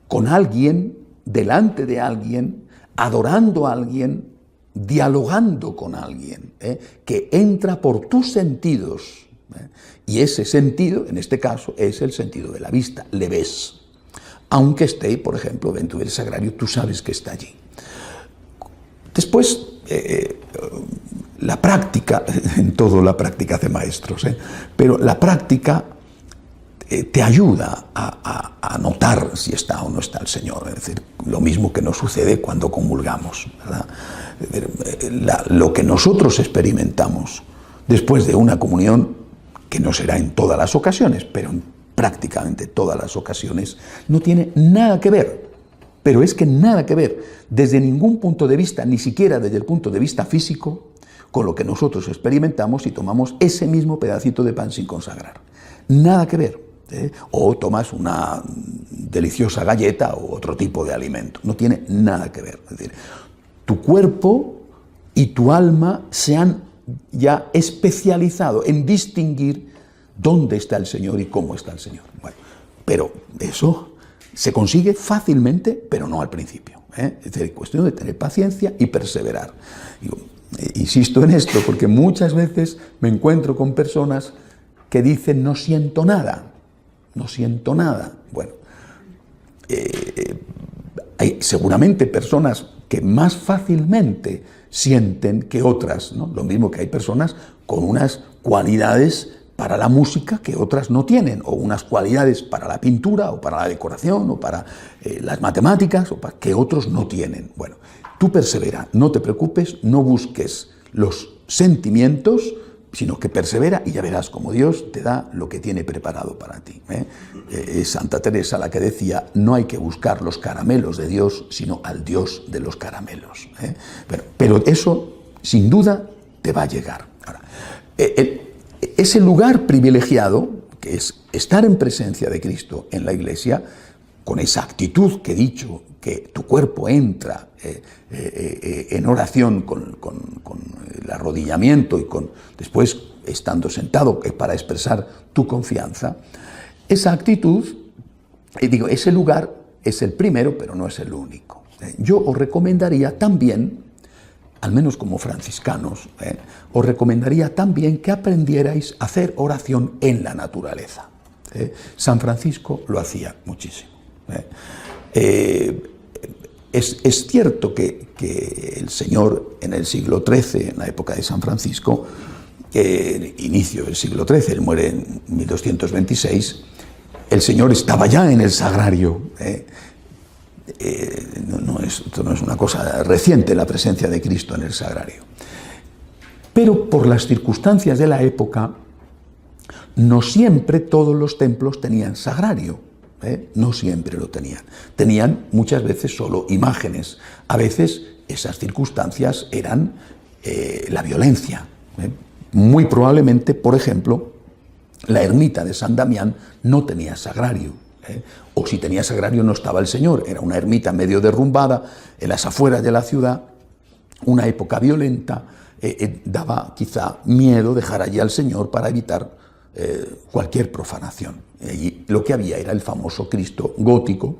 con alguien, delante de alguien, adorando a alguien, dialogando con alguien, que entra por tus sentidos. Y ese sentido, en este caso, es el sentido de la vista. Le ves. Aunque esté, por ejemplo, dentro del sagrario, tú sabes que está allí. Después, la práctica, en todo la práctica hace maestros, pero la práctica te ayuda a notar si está o no está el Señor. Es decir, lo mismo que nos sucede cuando comulgamos, ¿verdad? Lo que nosotros experimentamos después de una comunión, que no será en todas las ocasiones, pero en prácticamente todas las ocasiones, no tiene nada que ver, pero es que nada que ver, desde ningún punto de vista, ni siquiera desde el punto de vista físico, con lo que nosotros experimentamos y tomamos ese mismo pedacito de pan sin consagrar. Nada que ver. O tomas una deliciosa galleta o otro tipo de alimento. No tiene nada que ver. Es decir, tu cuerpo y tu alma se han ya especializado en distinguir dónde está el Señor y cómo está el Señor. Bueno, pero eso se consigue fácilmente, pero no al principio. Es decir, cuestión de tener paciencia y perseverar. Insisto en esto porque muchas veces me encuentro con personas que dicen no siento nada. No siento nada. Bueno, hay seguramente personas que más fácilmente sienten que otras, ¿no? Lo mismo que hay personas con unas cualidades para la música que otras no tienen, o unas cualidades para la pintura, o para la decoración, o para las matemáticas, o para que otros no tienen. Bueno, tú persevera, no te preocupes, no busques los sentimientos, sino que persevera y ya verás cómo Dios te da lo que tiene preparado para ti. Es Santa Teresa la que decía, no hay que buscar los caramelos de Dios, sino al Dios de los caramelos. Pero eso, sin duda, te va a llegar. Ahora, ese lugar privilegiado, que es estar en presencia de Cristo en la Iglesia, con esa actitud que he dicho, que tu cuerpo entra en oración con el arrodillamiento y después estando sentado para expresar tu confianza, esa actitud, ese lugar es el primero, pero no es el único. Yo os recomendaría también, al menos como franciscanos, os recomendaría también que aprendierais a hacer oración en la naturaleza. San Francisco lo hacía muchísimo. Es cierto que el Señor en el siglo XIII, en la época de San Francisco, inicio del siglo XIII, él muere en 1226, el Señor estaba ya en el sagrario. Esto no es una cosa reciente, la presencia de Cristo en el sagrario. Pero por las circunstancias de la época, no siempre todos los templos tenían sagrario. No siempre lo tenían. Tenían muchas veces solo imágenes. A veces esas circunstancias eran la violencia. Muy probablemente, por ejemplo, la ermita de San Damián no tenía sagrario. O si tenía sagrario no estaba el Señor. Era una ermita medio derrumbada en las afueras de la ciudad, una época violenta. Daba quizá miedo dejar allí al Señor para evitar cualquier profanación. Y lo que había era el famoso Cristo gótico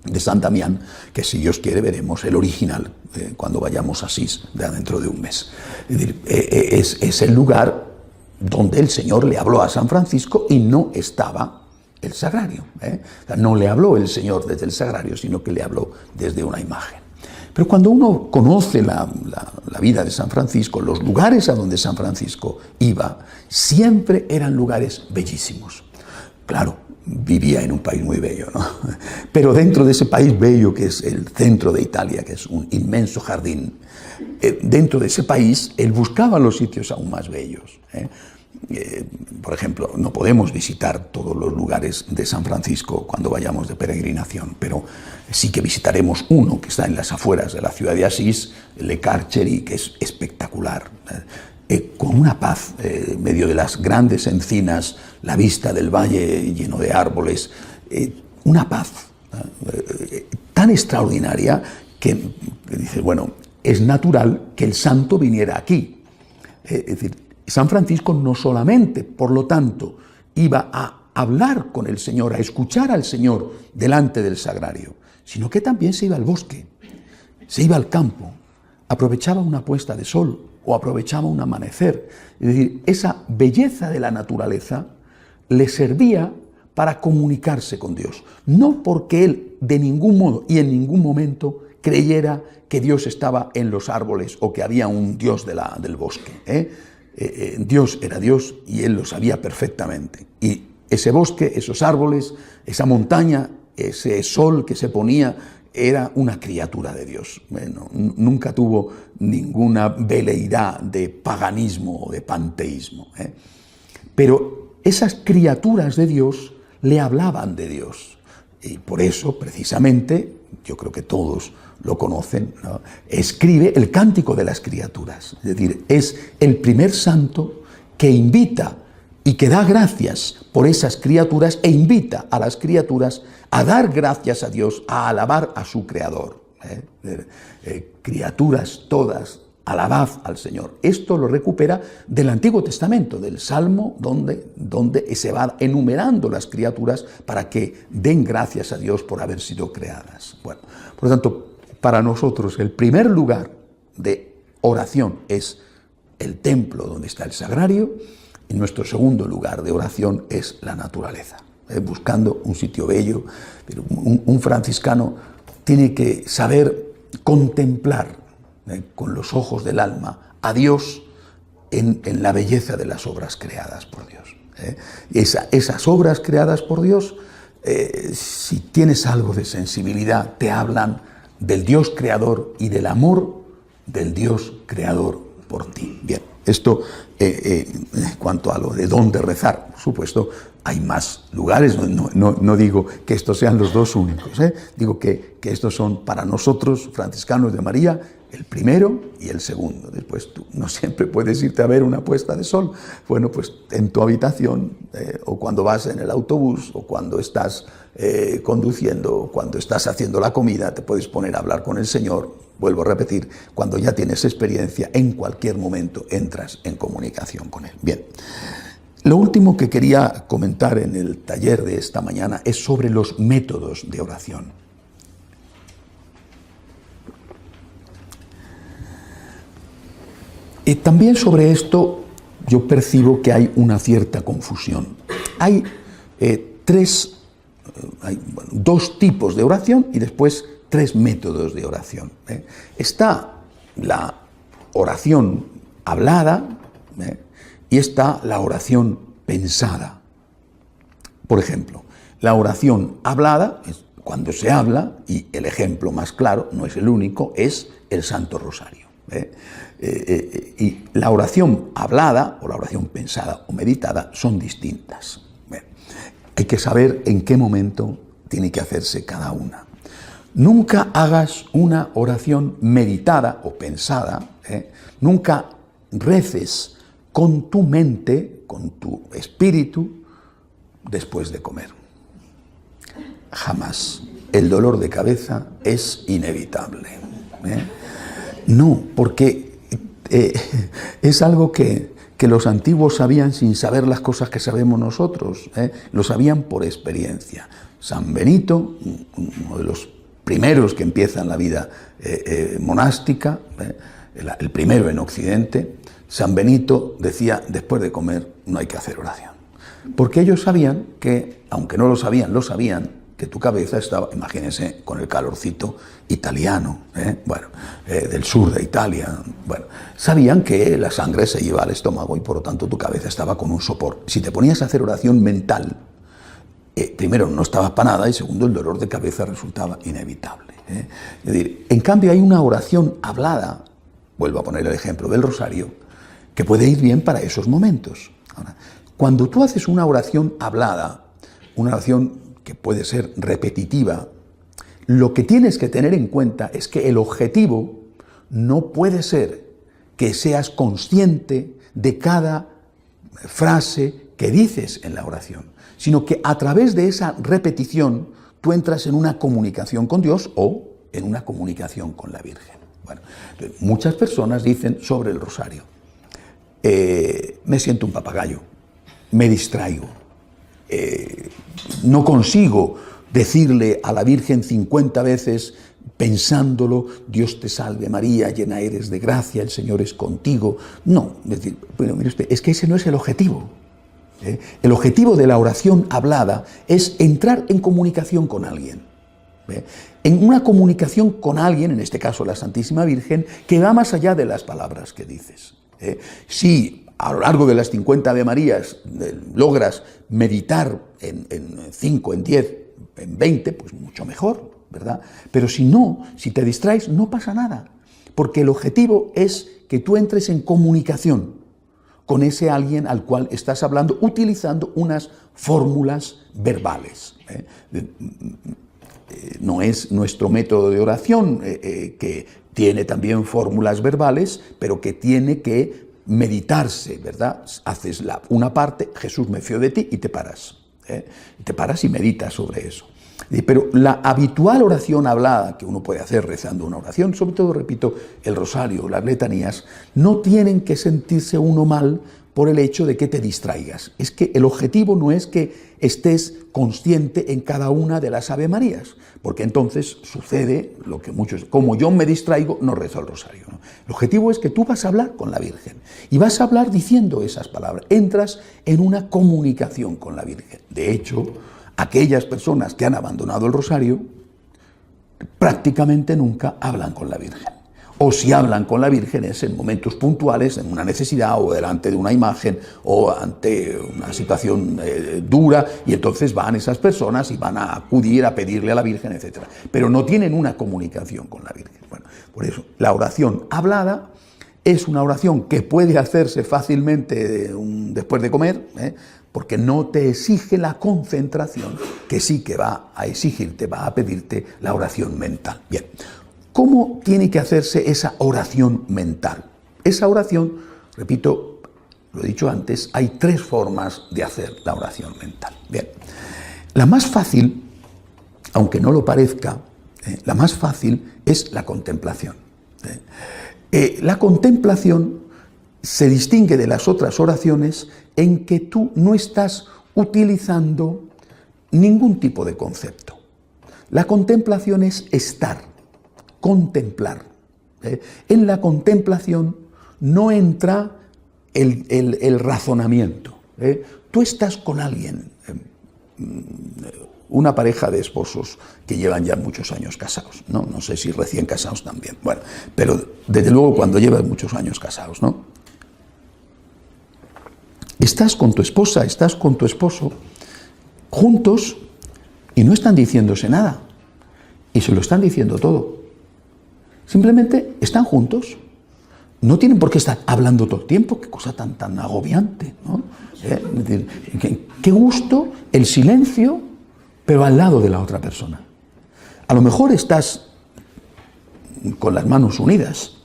de San Damián, que si Dios quiere veremos el original cuando vayamos a Asís dentro de un mes. Es decir, es el lugar donde el Señor le habló a San Francisco y no estaba el sagrario. O sea, no le habló el Señor desde el sagrario, sino que le habló desde una imagen. Pero cuando uno conoce la vida de San Francisco, los lugares a donde San Francisco iba, siempre eran lugares bellísimos. Claro, vivía en un país muy bello, ¿no? Pero dentro de ese país bello que es el centro de Italia, que es un inmenso jardín, dentro de ese país él buscaba los sitios aún más bellos. Por ejemplo, no podemos visitar todos los lugares de San Francisco cuando vayamos de peregrinación, pero sí que visitaremos uno que está en las afueras de la ciudad de Asís, Le Carceri, que es espectacular, con con una paz, en medio de las grandes encinas, la vista del valle lleno de árboles, una paz tan extraordinaria que dices, bueno, es natural que el santo viniera aquí. Es decir, San Francisco no solamente, por lo tanto, iba a hablar con el Señor, a escuchar al Señor delante del sagrario, sino que también se iba al bosque, se iba al campo, aprovechaba una puesta de sol o aprovechaba un amanecer. Es decir, esa belleza de la naturaleza le servía para comunicarse con Dios, no porque él de ningún modo y en ningún momento creyera que Dios estaba en los árboles o que había un Dios del bosque. Dios era Dios y él lo sabía perfectamente. Y ese bosque, esos árboles, esa montaña, ese sol que se ponía, era una criatura de Dios. Bueno, nunca tuvo ninguna veleidad de paganismo o de panteísmo. Pero esas criaturas de Dios le hablaban de Dios. Y por eso, precisamente, yo creo que todos lo conocen, ¿no?, escribe el Cántico de las Criaturas. Es decir, es el primer santo que invita y que da gracias por esas criaturas e invita a las criaturas a dar gracias a Dios, a alabar a su Creador. Criaturas todas, alabad al Señor. Esto lo recupera del Antiguo Testamento, del Salmo, donde se va enumerando las criaturas para que den gracias a Dios por haber sido creadas. Bueno, por lo tanto, para nosotros el primer lugar de oración es el templo donde está el sagrario, y nuestro segundo lugar de oración es la naturaleza, buscando un sitio bello. Pero un franciscano tiene que saber contemplar con los ojos del alma a Dios en la belleza de las obras creadas por Dios. Esas obras creadas por Dios, si tienes algo de sensibilidad, te hablan del Dios creador y del amor del Dios creador por ti. Bien, esto en cuanto a lo de dónde rezar, por supuesto, hay más lugares, no digo que estos sean los dos únicos, digo que estos son para nosotros, franciscanos de María, el primero y el segundo. Después tú no siempre puedes irte a ver una puesta de sol. Bueno, pues en tu habitación, o cuando vas en el autobús, o cuando estás conduciendo, o cuando estás haciendo la comida, te puedes poner a hablar con el Señor. Vuelvo a repetir, cuando ya tienes experiencia, en cualquier momento entras en comunicación con Él. Bien, lo último que quería comentar en el taller de esta mañana es sobre los métodos de oración. Y también sobre esto yo percibo que hay una cierta confusión. Hay dos tipos de oración y después tres métodos de oración. Está la oración hablada y está la oración pensada. Por ejemplo, la oración hablada es cuando se habla, y el ejemplo más claro, no es el único, es el Santo Rosario. Y la oración hablada o la oración pensada o meditada son distintas. Hay que saber en qué momento tiene que hacerse cada una. Nunca hagas una oración meditada o pensada, nunca reces con tu mente, con tu espíritu, después de comer. Jamás. El dolor de cabeza es inevitable. No, porque es algo que los antiguos sabían sin saber las cosas que sabemos nosotros. Lo sabían por experiencia. San Benito, uno de los primeros que empiezan la vida monástica, el primero en Occidente, San Benito decía, después de comer no hay que hacer oración. Porque ellos sabían que, aunque no lo sabían, que tu cabeza estaba, imagínense, con el calorcito italiano, del sur de Italia. Bueno, sabían que la sangre se iba al estómago y por lo tanto tu cabeza estaba con un sopor. Si te ponías a hacer oración mental, primero no estabas para nada y segundo el dolor de cabeza resultaba inevitable. Es decir, en cambio hay una oración hablada, vuelvo a poner el ejemplo del rosario, que puede ir bien para esos momentos. Ahora, cuando tú haces una oración hablada, una oración que puede ser repetitiva, lo que tienes que tener en cuenta es que el objetivo no puede ser que seas consciente de cada frase que dices en la oración, sino que a través de esa repetición tú entras en una comunicación con Dios o en una comunicación con la Virgen. Bueno, muchas personas dicen sobre el rosario, me siento un papagayo, me distraigo, no consigo decirle a la Virgen 50 veces pensándolo, Dios te salve María, llena eres de gracia, el Señor es contigo. No, es decir, bueno, mire usted, es que ese no es el objetivo. El objetivo de la oración hablada es entrar en comunicación con alguien. En una comunicación con alguien, en este caso la Santísima Virgen, que va más allá de las palabras que dices. Si a lo largo de las 50 Ave Marías logras meditar en 5, en 10, en 20, pues mucho mejor, ¿verdad? Pero si no, si te distraes, no pasa nada, porque el objetivo es que tú entres en comunicación con ese alguien al cual estás hablando, utilizando unas fórmulas verbales. No es nuestro método de oración, que tiene también fórmulas verbales, pero que tiene que meditarse, ¿verdad? Haces una parte, Jesús me fío de ti, y te paras. Te paras y meditas sobre eso. Pero la habitual oración hablada que uno puede hacer rezando una oración, sobre todo, repito, el rosario, las letanías, no tienen que sentirse uno mal por el hecho de que te distraigas. Es que el objetivo no es que estés consciente en cada una de las Ave Marías, porque entonces sucede lo que muchos, como yo me distraigo, no rezo el rosario, ¿no? El objetivo es que tú vas a hablar con la Virgen y vas a hablar diciendo esas palabras. Entras en una comunicación con la Virgen. De hecho, aquellas personas que han abandonado el rosario prácticamente nunca hablan con la Virgen. O si hablan con la Virgen es en momentos puntuales, en una necesidad o delante de una imagen o ante una situación dura, y entonces van esas personas y van a acudir a pedirle a la Virgen, etc. Pero no tienen una comunicación con la Virgen. Bueno, por eso la oración hablada es una oración que puede hacerse fácilmente después de comer, porque no te exige la concentración, que sí que va a exigirte, va a pedirte la oración mental. Bien, ¿cómo tiene que hacerse esa oración mental? Esa oración, repito, lo he dicho antes, hay 3 formas de hacer la oración mental. Bien, la más fácil, aunque no lo parezca, la más fácil es la contemplación. La contemplación se distingue de las otras oraciones en que tú no estás utilizando ningún tipo de concepto. La contemplación es estar, contemplar. En la contemplación no entra el razonamiento. Tú estás con alguien, una pareja de esposos que llevan ya muchos años casados, ¿no? No sé si recién casados también, bueno, pero desde luego cuando llevan muchos años casados, ¿no? Estás con tu esposa, estás con tu esposo, juntos, y no están diciéndose nada, y se lo están diciendo todo. Simplemente están juntos. No tienen por qué estar hablando todo el tiempo, qué cosa tan agobiante, ¿no? Es decir, qué gusto el silencio, pero al lado de la otra persona. A lo mejor estás con las manos unidas,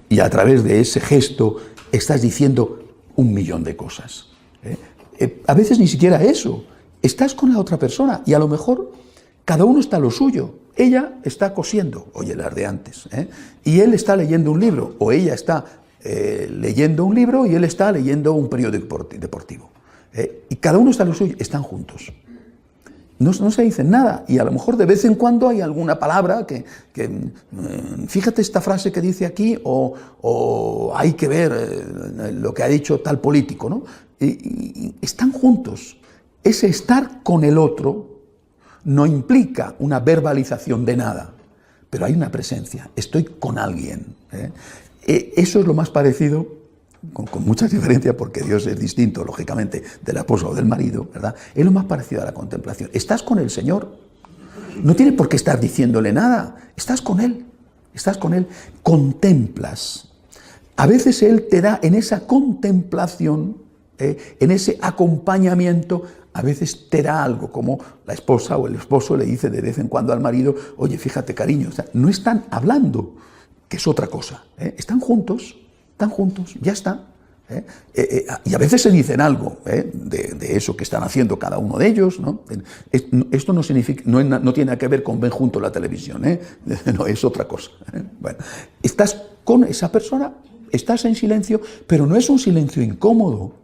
y a través de ese gesto estás diciendo 1.000.000 de cosas. A veces ni siquiera eso. Estás con la otra persona y a lo mejor cada uno está a lo suyo. Ella está cosiendo, oye, las de antes, y él está leyendo un libro, o ella está leyendo un libro y él está leyendo un periódico deportivo. Y cada uno está a lo suyo, están juntos. No se dicen nada, y a lo mejor de vez en cuando hay alguna palabra que fíjate esta frase que dice aquí, o hay que ver lo que ha dicho tal político, ¿no? Y están juntos. Ese estar con el otro no implica una verbalización de nada, pero hay una presencia, estoy con alguien. Eso es lo más parecido, con mucha diferencia, porque Dios es distinto, lógicamente, de la esposa o del marido, ¿verdad? Es lo más parecido a la contemplación. Estás con el Señor, no tienes por qué estar diciéndole nada, estás con Él, contemplas. A veces Él te da en esa contemplación, en ese acompañamiento, a veces te da algo, como la esposa o el esposo le dice de vez en cuando al marido, oye, fíjate, cariño, o sea, no están hablando, que es otra cosa, están juntos, están juntos, ya está. Y a veces se dicen algo de eso que están haciendo cada uno de ellos, ¿no? Esto no significa, no tiene nada que ver con ven junto la televisión, no, es otra cosa. Bueno, estás con esa persona, estás en silencio, pero no es un silencio incómodo,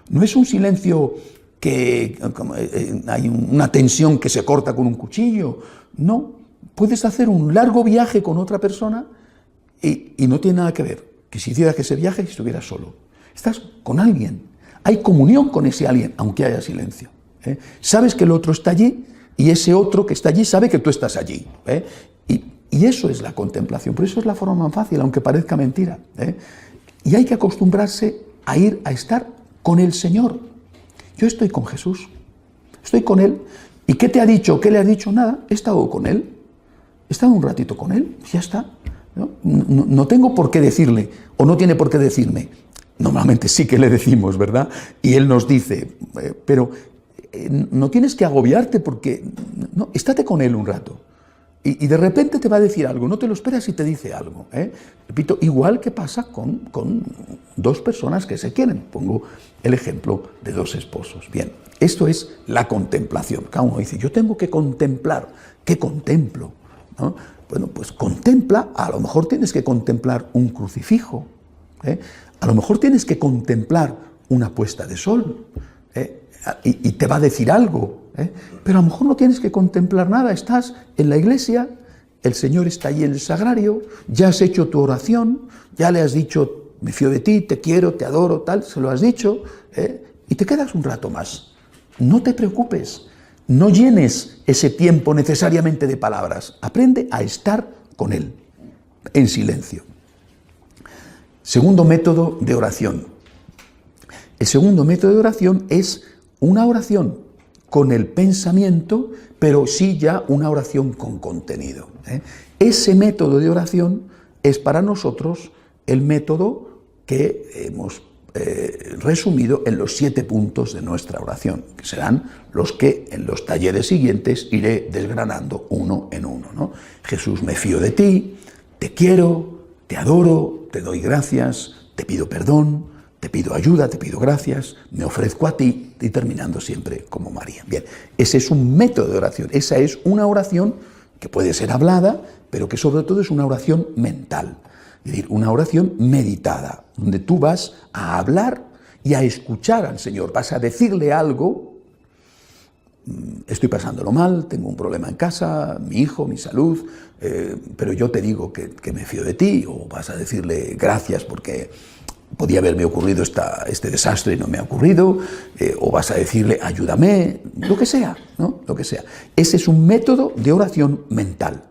no es un silencio que hay una tensión que se corta con un cuchillo, no, puedes hacer un largo viaje con otra persona y no tiene nada que ver que si hicieras ese viaje y estuvieras solo. Estás con alguien, hay comunión con ese alguien, aunque haya silencio. Sabes que el otro está allí y ese otro que está allí sabe que tú estás allí. Y eso es la contemplación, por eso es la forma más fácil, aunque parezca mentira. Y hay que acostumbrarse a ir a estar con el Señor. Yo estoy con Jesús, estoy con Él. ¿Y qué te ha dicho? ¿Qué le has dicho? Nada, he estado con Él, he estado un ratito con Él, ya está. No tengo por qué decirle, o no tiene por qué decirme. Normalmente sí que le decimos, ¿verdad? Y Él nos dice, pero no tienes que agobiarte porque, no, estate con Él un rato. Y de repente te va a decir algo, no te lo esperas y te dice algo. Repito, igual que pasa con dos personas que se quieren. Pongo el ejemplo de dos esposos. Bien, esto es la contemplación. Cada uno dice, yo tengo que contemplar. ¿Qué contemplo? ¿No? Bueno, pues contempla, a lo mejor tienes que contemplar un crucifijo. A lo mejor tienes que contemplar una puesta de sol y te va a decir algo, pero a lo mejor no tienes que contemplar nada, estás en la iglesia, el Señor está allí en el sagrario, ya has hecho tu oración, ya le has dicho, me fío de ti, te quiero, te adoro, tal, se lo has dicho, y te quedas un rato más. No te preocupes, no llenes ese tiempo necesariamente de palabras, aprende a estar con Él, en silencio. Segundo método de oración. El segundo método de oración es una oración con el pensamiento, pero sí ya una oración con contenido. Ese método de oración es para nosotros el método que hemos resumido en los 7 puntos de nuestra oración, que serán los que en los talleres siguientes iré desgranando uno en uno, ¿no? Jesús, me fío de ti, te quiero, te adoro, te doy gracias, te pido perdón, te pido ayuda, te pido gracias, me ofrezco a ti, y terminando siempre como María. Bien, ese es un método de oración, esa es una oración que puede ser hablada, pero que sobre todo es una oración mental, es decir, una oración meditada, donde tú vas a hablar y a escuchar al Señor, vas a decirle algo. Estoy pasándolo mal, tengo un problema en casa, mi hijo, mi salud, pero yo te digo que me fío de ti, o vas a decirle gracias porque podía haberme ocurrido este desastre y no me ha ocurrido, o vas a decirle ayúdame, lo que sea, ¿no? Lo que sea. Ese es un método de oración mental,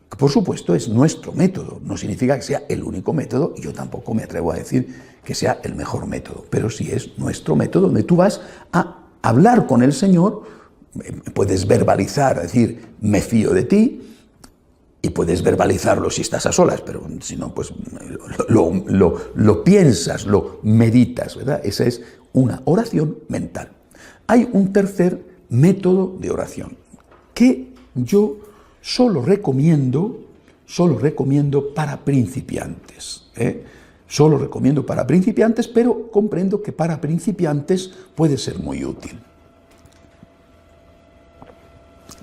que por supuesto es nuestro método, no significa que sea el único método, y yo tampoco me atrevo a decir que sea el mejor método, pero sí es nuestro método, donde tú vas a hablar con el Señor. Puedes verbalizar, decir, me fío de ti, y puedes verbalizarlo si estás a solas, pero si no, pues lo piensas, lo meditas, ¿verdad? Esa es una oración mental. Hay un tercer método de oración que yo solo recomiendo para principiantes, Solo recomiendo para principiantes, pero comprendo que para principiantes puede ser muy útil.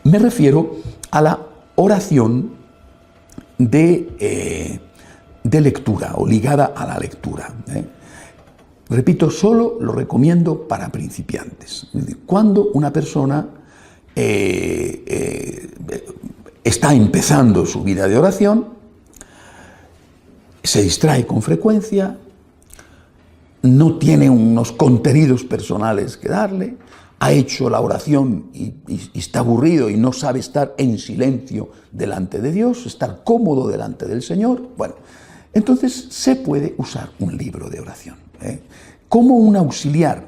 Me refiero a la oración de lectura o ligada a la lectura. Repito, solo lo recomiendo para principiantes. Es decir, cuando una persona está empezando su vida de oración, se distrae con frecuencia, no tiene unos contenidos personales que darle, ha hecho la oración y está aburrido y no sabe estar en silencio delante de Dios, estar cómodo delante del Señor. Bueno, entonces se puede usar un libro de oración, como un auxiliar.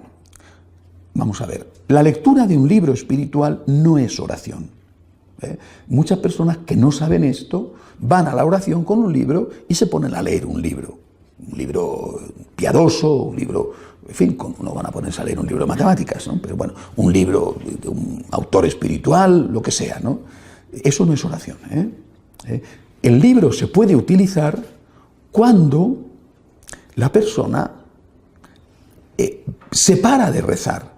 Vamos a ver, la lectura de un libro espiritual no es oración. Muchas personas que no saben esto van a la oración con un libro y se ponen a leer un libro piadoso, un libro, en fin, no van a ponerse a leer un libro de matemáticas, ¿no? Pero bueno, un libro de un autor espiritual, lo que sea, ¿no? Eso no es oración, El libro se puede utilizar cuando la persona se para de rezar,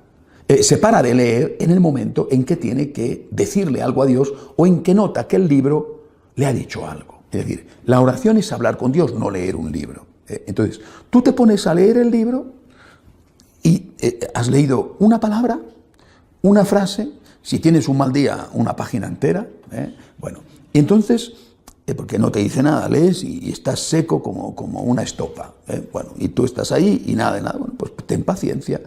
se para de leer en el momento en que tiene que decirle algo a Dios o en que nota que el libro le ha dicho algo. Es decir, la oración es hablar con Dios, no leer un libro. Entonces, tú te pones a leer el libro y has leído una palabra, una frase, si tienes un mal día, una página entera. Bueno, y entonces, porque no te dice nada, lees y estás seco como una estopa. Bueno, y tú estás ahí y nada de nada. Bueno, pues ten paciencia,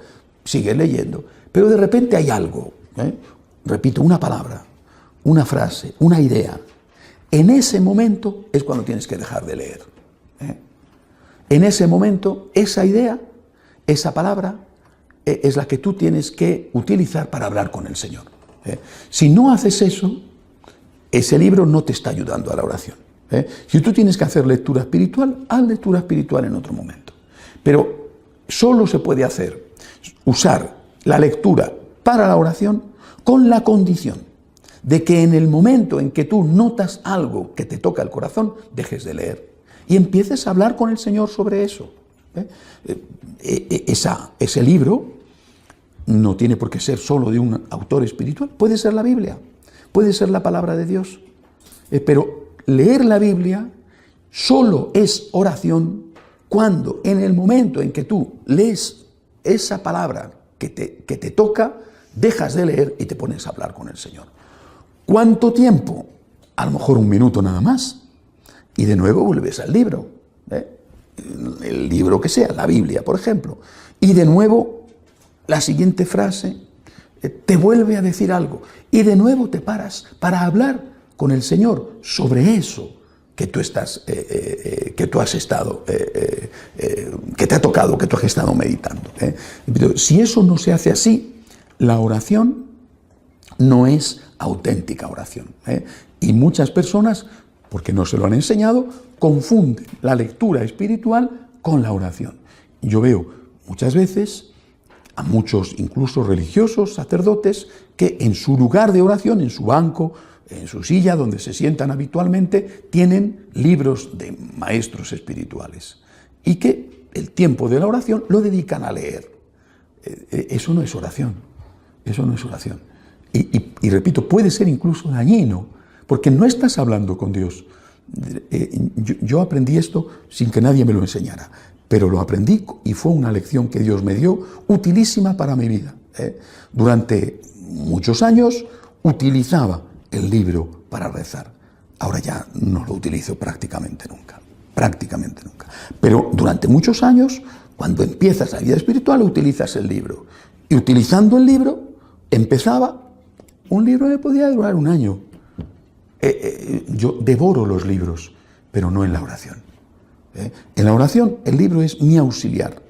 sigue leyendo. Pero de repente hay algo, repito, una palabra, una frase, una idea. En ese momento es cuando tienes que dejar de leer. En ese momento, esa idea, esa palabra, es la que tú tienes que utilizar para hablar con el Señor. Si no haces eso, ese libro no te está ayudando a la oración. Si tú tienes que hacer lectura espiritual, haz lectura espiritual en otro momento. Pero solo se puede usar la lectura para la oración con la condición de que en el momento en que tú notas algo que te toca el corazón, dejes de leer y empieces a hablar con el Señor sobre eso. Ese libro no tiene por qué ser solo de un autor espiritual, puede ser la Biblia, puede ser la palabra de Dios, pero leer la Biblia solo es oración cuando en el momento en que tú lees esa palabra que te toca, dejas de leer y te pones a hablar con el Señor. ¿Cuánto tiempo? A lo mejor 1 minuto nada más. Y de nuevo vuelves al libro, el libro que sea, la Biblia, por ejemplo. Y de nuevo la siguiente frase te vuelve a decir algo. Y de nuevo te paras para hablar con el Señor sobre eso que tú has estado, que te ha tocado, que tú has estado meditando. Si eso no se hace así, la oración no es auténtica oración. Y muchas personas, porque no se lo han enseñado, confunden la lectura espiritual con la oración. Yo veo muchas veces a muchos, incluso religiosos, sacerdotes, que en su lugar de oración, en su banco, en su silla donde se sientan habitualmente, tienen libros de maestros espirituales y que el tiempo de la oración lo dedican a leer. Eso no es oración, eso no es oración. Y repito, puede ser incluso dañino, porque no estás hablando con Dios. Yo aprendí esto sin que nadie me lo enseñara, pero lo aprendí y fue una lección que Dios me dio, utilísima para mi vida. Durante muchos años utilizaba el libro para rezar. Ahora ya no lo utilizo prácticamente nunca. Pero durante muchos años, cuando empiezas la vida espiritual, utilizas el libro. Y utilizando el libro, un libro me podía durar 1 año. Yo devoro los libros, pero no en la oración. En la oración, el libro es mi auxiliar.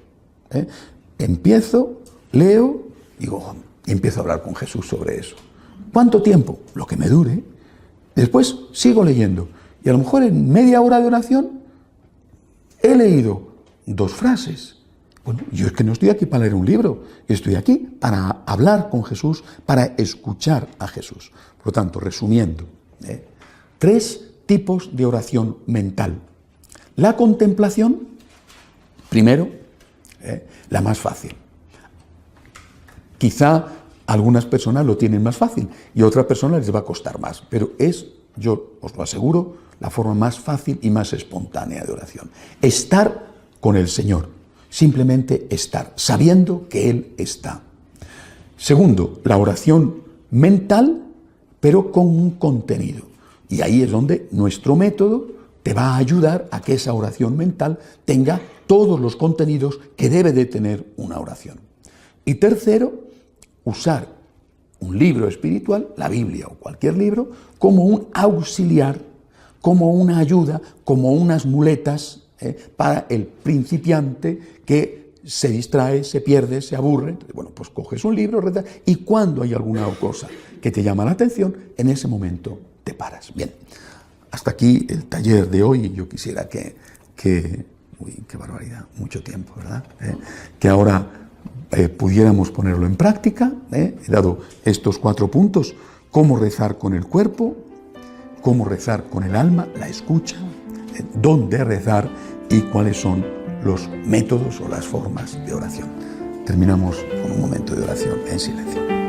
Empiezo, leo, y empiezo a hablar con Jesús sobre eso. ¿Cuánto tiempo? Lo que me dure. Después sigo leyendo. Y a lo mejor en media hora de oración he leído 2 frases. Bueno, yo es que no estoy aquí para leer un libro. Estoy aquí para hablar con Jesús, para escuchar a Jesús. Por lo tanto, resumiendo, 3 tipos de oración mental. La contemplación, primero, la más fácil. Quizá algunas personas lo tienen más fácil y a otras personas les va a costar más, pero yo os lo aseguro, la forma más fácil y más espontánea de oración. Estar con el Señor, simplemente estar, sabiendo que Él está. Segundo, la oración mental, pero con un contenido. Y ahí es donde nuestro método te va a ayudar a que esa oración mental tenga todos los contenidos que debe de tener una oración. Y tercero, usar un libro espiritual, la Biblia o cualquier libro, como un auxiliar, como una ayuda, como unas muletas para el principiante que se distrae, se pierde, se aburre. Entonces, bueno, pues coges un libro, rezas, y cuando hay alguna cosa que te llama la atención, en ese momento te paras. Bien, hasta aquí el taller de hoy. Yo quisiera uy, qué barbaridad, mucho tiempo, ¿verdad? Que ahora pudiéramos ponerlo en práctica. He dado estos 4 puntos: cómo rezar con el cuerpo, cómo rezar con el alma, la escucha, dónde rezar y cuáles son los métodos o las formas de oración. Terminamos con un momento de oración en silencio.